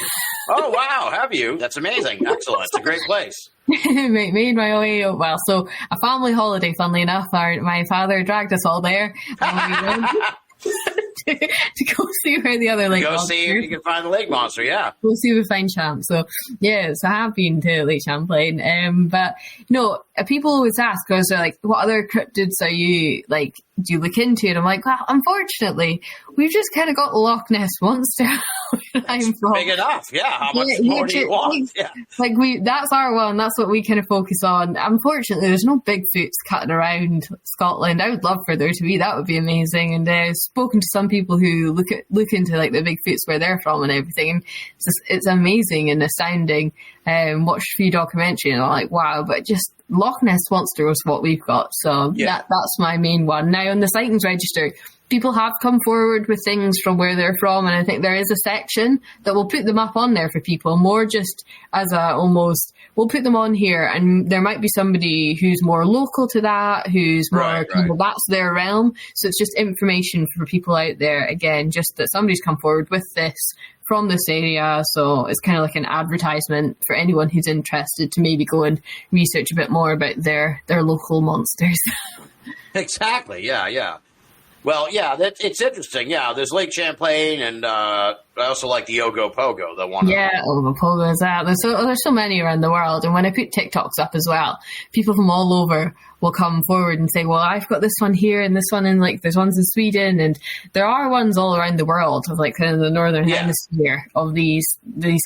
Oh, wow, have you? That's amazing. Excellent. It's a great place. Made my way, so a family holiday, funnily enough. My father dragged us all there. To go see where the other lake monster. Go see if you can find the lake monster, yeah. We'll see if we find Champ. So, I have been to Lake Champlain. But, people always ask, because they're like, what other cryptids are you, like, do you look into it? I'm like, well, unfortunately, we've just kind of got the Loch Ness Monster. Big enough, yeah. How much more do you want? Yeah. Like that's our one. That's what we kind of focus on. Unfortunately, there's no Bigfoots cutting around Scotland. I would love for there to be. That would be amazing. And I've spoken to some people who look into like the Bigfoots where they're from and everything. And it's amazing and astounding. Watched a few documentaries and I'm like, wow. But just Loch Ness Monster was what we've got. So that's my main one. Now on the Sightings Register, people have come forward with things from where they're from, and I think there is a section that will put them up on there for people, more just as we'll put them on here, and there might be somebody who's more local to that, who's more, that's their realm. So it's just information for people out there, again, just that somebody's come forward with this from this area. So it's kind of like an advertisement for anyone who's interested to maybe go and research a bit more about their local monsters. Exactly, yeah. Well, yeah, it's interesting. Yeah, there's Lake Champlain, and I also like the Ogopogo, the one. Yeah, Ogopogo is out. There's so many around the world, and when I put TikToks up as well, people from all over will come forward and say, well, I've got this one here and this one, and like there's ones in Sweden, and there are ones all around the world of like kind of the northern hemisphere of these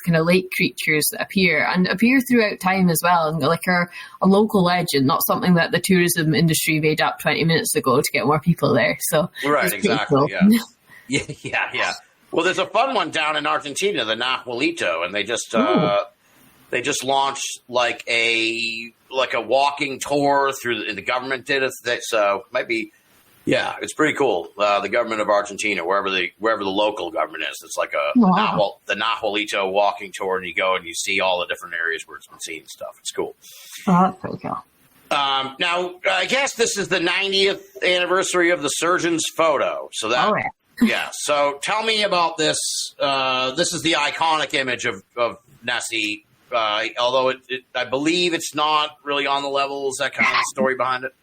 kind of lake creatures that appear throughout time as well, and like are a local legend, not something that the tourism industry made up 20 minutes ago to get more people there. So right, exactly, cool. Yeah. Well, there's a fun one down in Argentina, the Nahuelito, and they just launched like a walking tour through the government did it. So might be, it's pretty cool. The government of Argentina, wherever the local government is, it's like the Nahuelito walking tour, and you go and you see all the different areas where it's been seen and stuff. It's cool. Oh, that's pretty cool. Now, I guess this is the 90th anniversary of the surgeon's photo. So that, so tell me about this. This is the iconic image of Nessie. Although I believe it's not really on the level. Is that kind of the story behind it?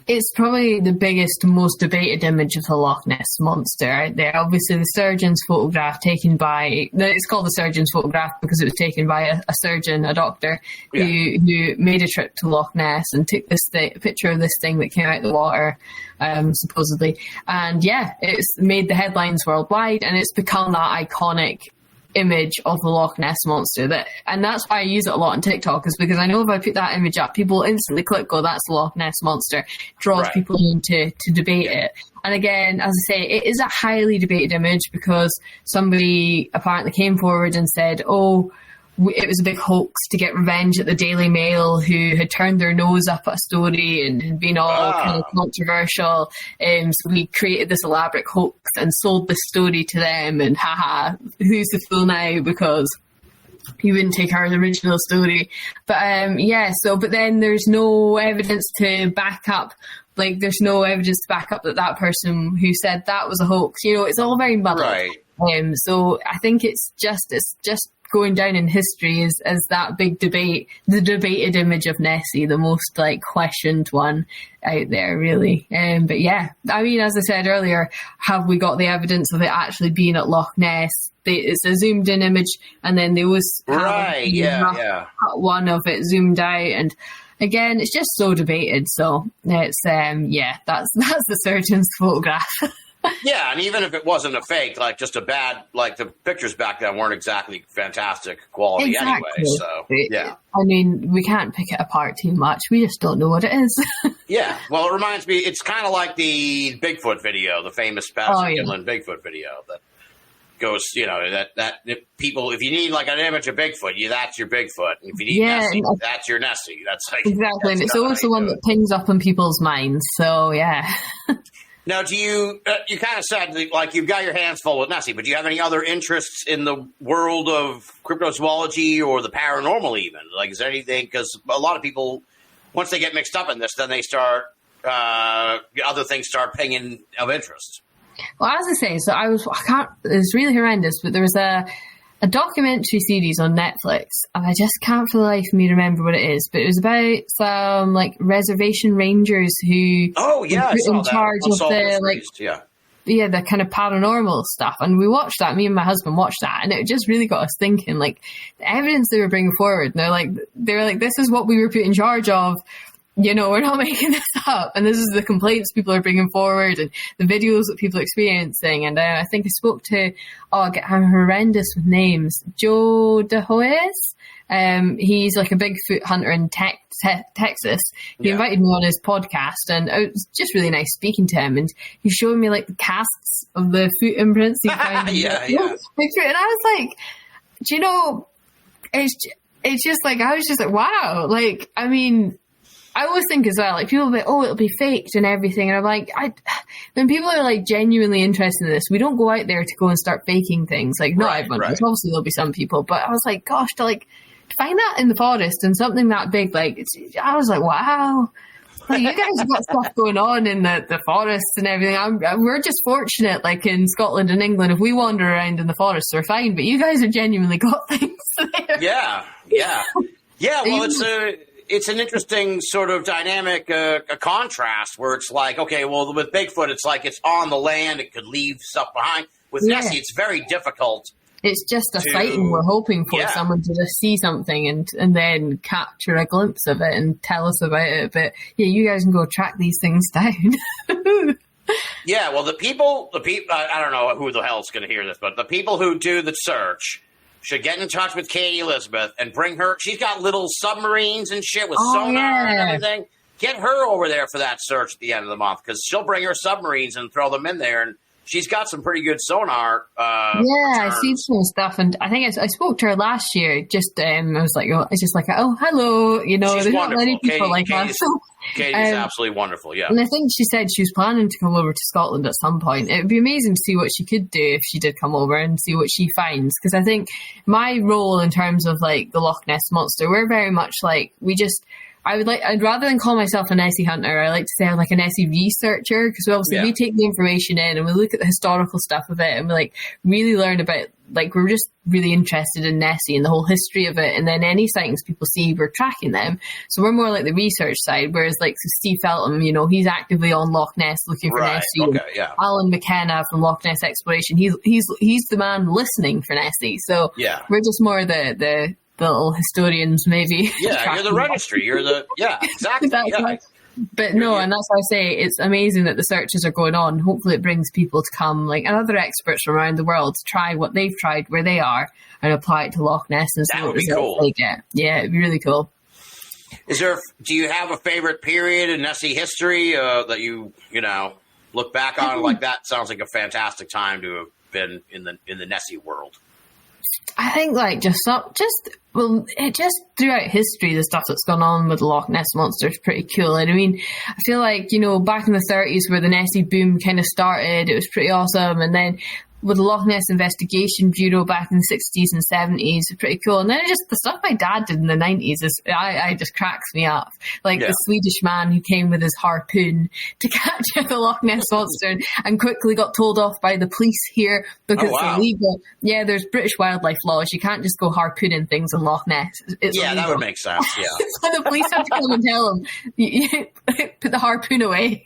It's probably the biggest, most debated image of the Loch Ness Monster out there. Obviously, the surgeon's photograph it's called the surgeon's photograph because it was taken by a surgeon, a doctor, who made a trip to Loch Ness and took a picture of this thing that came out of the water, supposedly. And it's made the headlines worldwide, and it's become that iconic image of the Loch Ness Monster, and that's why I use it a lot on TikTok, is because I know if I put that image up, people instantly click, that's the Loch Ness Monster, draws people in to debate it. And again, as I say, it is a highly debated image because somebody apparently came forward and said, it was a big hoax to get revenge at the Daily Mail, who had turned their nose up at a story and had been all kind of controversial. So we created this elaborate hoax and sold this story to them, and who's the fool now because he wouldn't take our original story. But but then there's no evidence to back up. Like, there's no evidence to back up that person who said that was a hoax. It's all very muddled. Right. So I think it's just going down in history as that big debate, the debated image of Nessie, the most questioned one out there, really. But I mean, as I said earlier, have we got the evidence of it actually being at Loch Ness? It's a zoomed in image, and then they always cut one of it zoomed out, and again, it's just so debated. So it's that's the surgeon's photograph. Yeah, and even if it wasn't a fake, just a bad, the pictures back then weren't exactly fantastic quality anyway. So, I mean, we can't pick it apart too much. We just don't know what it is. Yeah, well, it reminds me, it's kind of like the Bigfoot video, the famous Patterson Gimlin Bigfoot video that goes, that people, if you need an image of Bigfoot, that's your Bigfoot. And if you need Nessie, that's your Nessie. That's exactly, and it's always the one that pings up in people's minds. So, Now, do you kind of said, you've got your hands full with Nessie, but do you have any other interests in the world of cryptozoology or the paranormal even? Is there anything, because a lot of people, once they get mixed up in this, then they start, other things start pinging of interest. Well, as I say, it's really horrendous, but there was a documentary series on Netflix, and I just can't for the life of me remember what it is, but it was about some reservation rangers who were in charge of the kind of paranormal stuff. And we watched that, me and my husband watched that, and it just really got us thinking, the evidence they were bringing forward, and they're like, this is what we were put in charge of we're not making this up. And this is the complaints people are bringing forward and the videos that people are experiencing. And I think I spoke to, I'm horrendous with names, Joe DeHoes. He's like a Bigfoot hunter in Texas. He invited me on his podcast, and it was just really nice speaking to him. And he showed me like the casts of the foot imprints he found. Bigfoot. And I was like, do you know, it's just like, I was just like, wow. Like, I mean, I always think as well, like, people will be, it'll be faked and everything. And I'm like, when people are like genuinely interested in this, we don't go out there to go and start faking things. Like, not everyone. Right. Obviously there'll be some people, but I was like, gosh, to find that in the forest and something that big, I was like, wow. Like, you guys have got stuff going on in the forests and everything. We're just fortunate, like in Scotland and England, if we wander around in the forests, we're fine. But you guys have genuinely got things there. Yeah. Well, it's an interesting sort of dynamic a contrast where it's like, okay, well, with Bigfoot, it's like it's on the land. It could leave stuff behind. With Nessie, it's very difficult. It's just a sighting. We're hoping for someone to just see something and then capture a glimpse of it and tell us about it. But yeah, you guys can go track these things down. Yeah, well, the people, I don't know who the hell's going to hear this, but the people who do the search should get in touch with Katie Elizabeth and bring her. She's got little submarines and shit with sonar and everything. Get her over there for that search at the end of the month, because she'll bring her submarines and throw them in there, and she's got some pretty good sonar. I've seen some stuff, and I think I spoke to her last year. Just I was like, it's just like, oh, hello, she's there's wonderful. Not many people like us. Katie's absolutely wonderful, yeah. And I think she said she was planning to come over to Scotland at some point. It would be amazing to see what she could do if she did come over and see what she finds. Because I think my role in terms of like the Loch Ness Monster, we're very much like, I'd rather than call myself a Nessie hunter, I like to say I'm like a Nessie researcher, because we take the information in and we look at the historical stuff of it and we like really learn about, like, we're just really interested in Nessie and the whole history of it, and then any sightings people see, we're tracking them. So we're more like the research side, whereas like Steve Feltham, he's actively on Loch Ness looking for Nessie. Okay, yeah. Alan McKenna from Loch Ness Exploration, he's the man listening for Nessie. So we're just more the little historians, maybe. Yeah, you're the registry. Exactly. But no, and that's why I say it's amazing that the searches are going on. Hopefully it brings people to come, like, and other experts from around the world to try what they've tried where they are and apply it to Loch Ness and see what results they get. Yeah, it'd be really cool. Do you have a favorite period in Nessie history that you look back on like that? Sounds like a fantastic time to have been in the Nessie world. I think just throughout history, the stuff that's gone on with the Loch Ness Monster is pretty cool. And I mean, I feel like, back in the 30s where the Nessie boom kind of started, it was pretty awesome. And then with the Loch Ness Investigation Bureau back in the 60s and 70s, it's pretty cool. And then the stuff my dad did in the 90s I just cracks me up. Like the Swedish man who came with his harpoon to capture the Loch Ness Monster and quickly got told off by the police here because it's illegal. Yeah, there's British wildlife laws. You can't just go harpooning things in Loch Ness. It's illegal. That would make sense, yeah. So the police had to come and tell him, put the harpoon away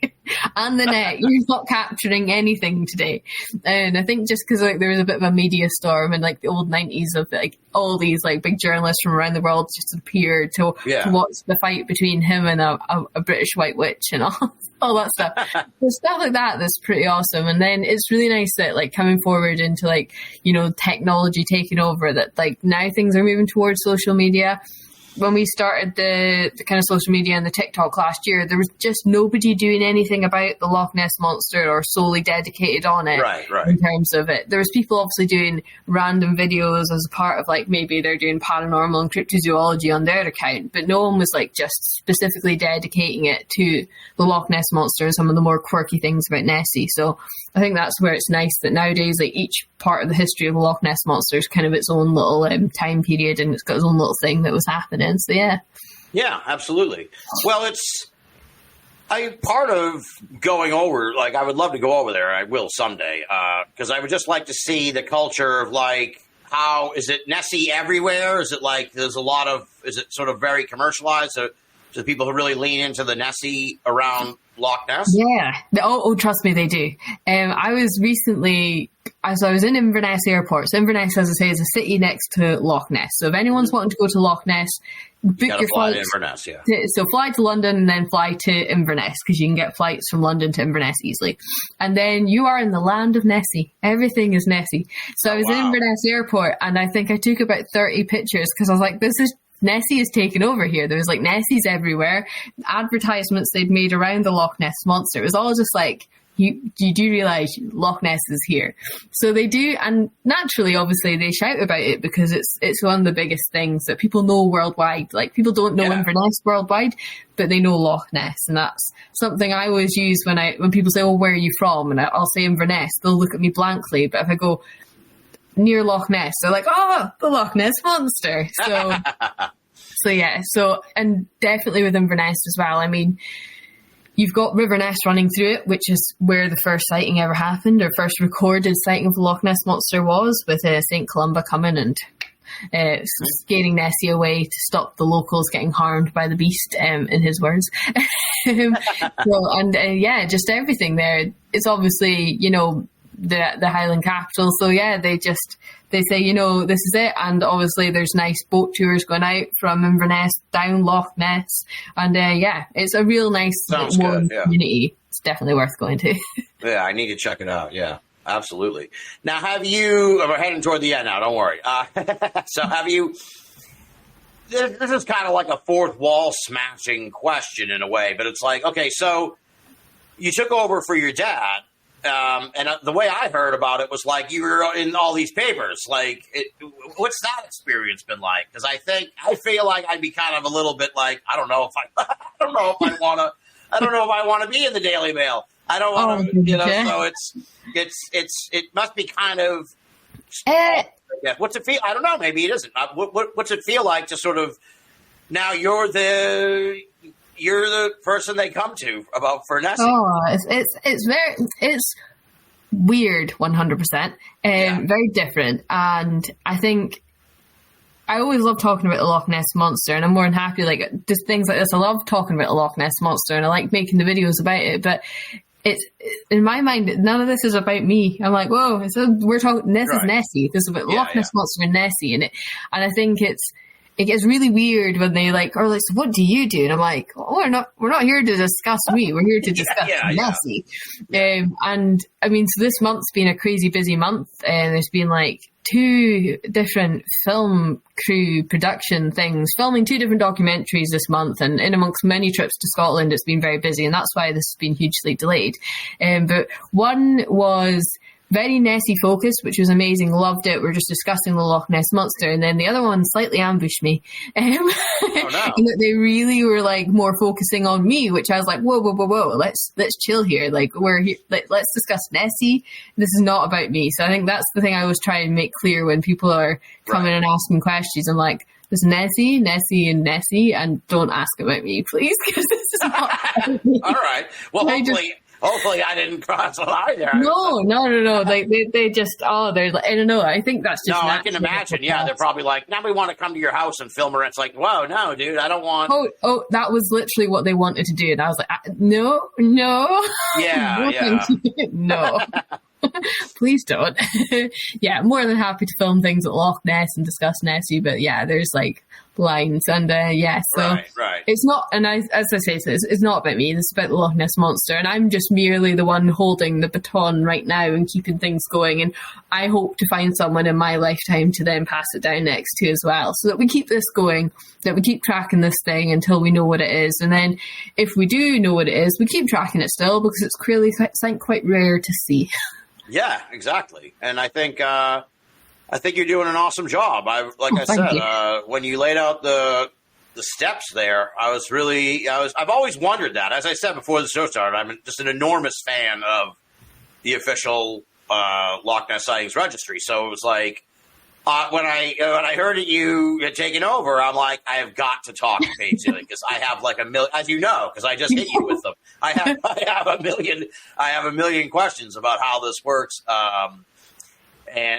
and the net. You're not capturing anything today. And I think just because there was a bit of a media storm in the old 90s of all these big journalists from around the world just appeared to watch the fight between him and a British white witch and all that stuff. There's stuff like that's pretty awesome. And then it's really nice that coming forward into technology taking over, that now things are moving towards social media. When we started the kind of social media and the TikTok last year, there was just nobody doing anything about the Loch Ness Monster or solely dedicated on it. Right. In terms of it, there was people obviously doing random videos as a part of maybe they're doing paranormal and cryptozoology on their account, but no one was just specifically dedicating it to the Loch Ness Monster and some of the more quirky things about Nessie. So I think that's where it's nice that nowadays each part of the history of the Loch Ness Monster is kind of its own little time period, and it's got its own little thing that was happening. So yeah, absolutely. Well, it's part of going over. I would love to go over there. I will someday, because I would just like to see the culture of how is it Nessie everywhere? Is it there's a lot of? Is it sort of very commercialized? So to people who really lean into the Nessie around Loch Ness? Yeah. Oh, trust me, they do. I was recently... So I was in Inverness Airport. So Inverness, as I say, is a city next to Loch Ness. So if anyone's wanting to go to Loch Ness, book your flight to Inverness, yeah. So fly to London and then fly to Inverness, because you can get flights from London to Inverness easily. And then you are in the land of Nessie. Everything is Nessie. So I was in Inverness Airport, and I think I took about 30 pictures because I was like, Nessie is taken over here. There was like Nessies everywhere. Advertisements they'd made around the Loch Ness Monster. It was all just like, you do realise Loch Ness is here. So they do, and naturally, obviously, they shout about it because it's one of the biggest things that people know worldwide. Like, people don't know Inverness worldwide, but they know Loch Ness, and that's something I always use when people say, "Oh, where are you from?" and I'll say Inverness. They'll look at me blankly, but if I go near Loch Ness, they're like, "Oh, the Loch Ness Monster." So and definitely with Inverness as well. I mean, you've got River Ness running through it, which is where the first sighting ever happened, or first recorded sighting of the Loch Ness Monster was, with St. Columba coming and scaring Nessie away to stop the locals getting harmed by the beast, in his words. Just everything there. It's obviously, the Highland capital. So yeah, they say, this is it. And obviously there's nice boat tours going out from Inverness down Loch Ness. And it's a real nice warm community. It's definitely worth going to. Yeah, I need to check it out. Yeah, absolutely. Now, we're heading toward the end now, don't worry. So have you, this is kind of like a fourth wall smashing question in a way, but it's like, okay, so you took over for your dad. And the way I heard about it was like you were in all these papers. Like, what's that experience been like? Because I feel like I'd be kind of a little bit like, I don't know if I want to be in the Daily Mail. I don't want to, So it must be kind of. What's it feel? I don't know. Maybe it isn't. What's it feel like to sort of now you're the person they come to about for Nessie? Oh, it's weird, 100%, very different. And I think I always love talking about the Loch Ness Monster, and I'm more than happy, like, just things like this. I love talking about the Loch Ness Monster, and I like making the videos about it, but it's, in my mind, none of this is about me. I'm like, whoa, we're talking, this is Nessie. This is about Loch Ness Monster and Nessie, and I think it gets really weird when they are like, so what do you do? And I'm like, we're not here to discuss me. We're here to discuss Nessie. And I mean, so this month's been a crazy busy month, and there's been like 2 different film crew production things, filming 2 different documentaries this month, and in amongst many trips to Scotland, it's been very busy, and that's why this has been hugely delayed. But one was very Nessie focused, which was amazing. Loved it. We're just discussing the Loch Ness Monster. And then the other one slightly ambushed me. And that they really were like more focusing on me, which I was like, whoa. Let's chill here. Like, we're here. Let's discuss Nessie. This is not about me. So I think that's the thing I always try and make clear when people are coming and asking questions. I'm like, there's Nessie, and Nessie, and don't ask about me, please, because this is not about me. All right. Well, hopefully I didn't cross a line there. No. They just, they're like, I don't know. I think that's just. No, I can imagine. Yeah, they're probably like, now we want to come to your house and film her. It's like, whoa, no, dude, I don't want. Oh, that was literally what they wanted to do. And I was like, no. Yeah. No. Please don't. Yeah, more than happy to film things at Loch Ness and discuss Nessie, but yeah, there's like lines, and so right. It's not, and as I say, it's not about me. It's about the Loch Ness Monster, and I'm just merely the one holding the baton right now and keeping things going. And I hope to find someone in my lifetime to then pass it down next to as well, so that we keep this going, that we keep tracking this thing until we know what it is, and then if we do know what it is, we keep tracking it still, because it's clearly something quite rare to see. Yeah, exactly. And I think you're doing an awesome job. I said, when you laid out the steps there, I've always wondered that. As I said before the show started, I'm just an enormous fan of the official Loch Ness Sightings Registry. So it was like, when I heard that you had taken over, I'm like, I have got to talk to Paige Dailey, because I have like a million, as you know, because I just hit you with them. I have a million questions about how this works, and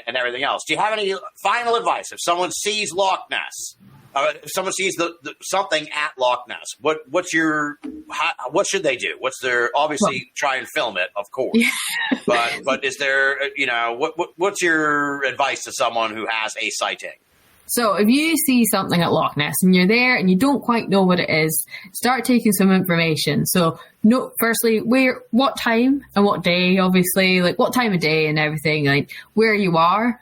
everything else. Do you have any final advice if someone sees Loch Ness If someone sees something at Loch Ness, what should they do? Obviously try and film it, of course. Yeah. but is there, what's your advice to someone who has a sighting? So if you see something at Loch Ness and you're there and you don't quite know what it is, start taking some information. So firstly, what time and what day, obviously, like what time of day and everything, like where you are.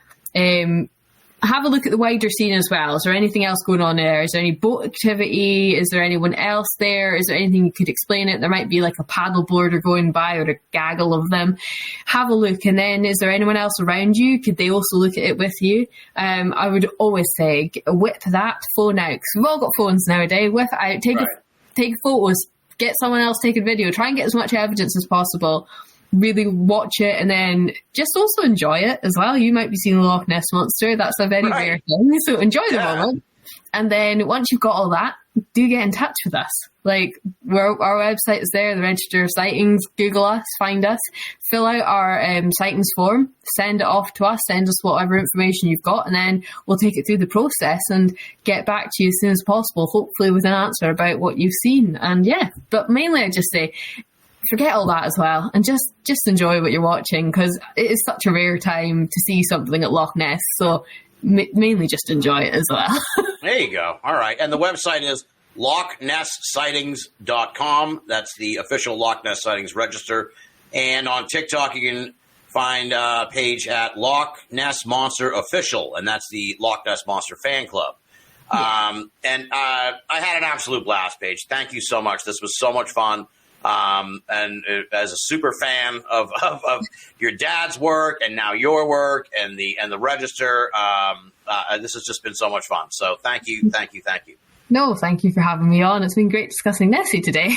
Have a look at the wider scene as well. Is there anything else going on there? Is there any boat activity? Is there anyone else there? Is there anything you could explain it? There might be like a paddle boarder going by or a gaggle of them. Have a look. And then is there anyone else around you? Could they also look at it with you? I would always say whip that phone out, because we've all got phones nowadays. Whip it out. Take photos. Get someone else taking video. Try and get as much evidence as possible. Really watch it and then just also enjoy it as well. You might be seeing the Loch Ness Monster. That's a very rare thing. So enjoy the moment. And then once you've got all that, do get in touch with us. Like our website is there, the Register of Sightings. Google us, find us, fill out our sightings form, send it off to us, send us whatever information you've got, and then we'll take it through the process and get back to you as soon as possible, hopefully with an answer about what you've seen. And but mainly I just say, forget all that as well and just enjoy what you're watching, because it is such a rare time to see something at Loch Ness. So mainly just enjoy it as well. There you go. All right. And the website is LochNessSightings.com. That's the official Loch Ness Sightings Register. And on TikTok, you can find Paige at Loch Ness Monster Official, and that's the Loch Ness Monster fan club. Yeah. I had an absolute blast, Paige. Thank you so much. This was so much fun. And as a super fan of your dad's work and now your work and the Register, this has just been so much fun. So thank you. No, thank you for having me on. It's been great discussing Nessie today.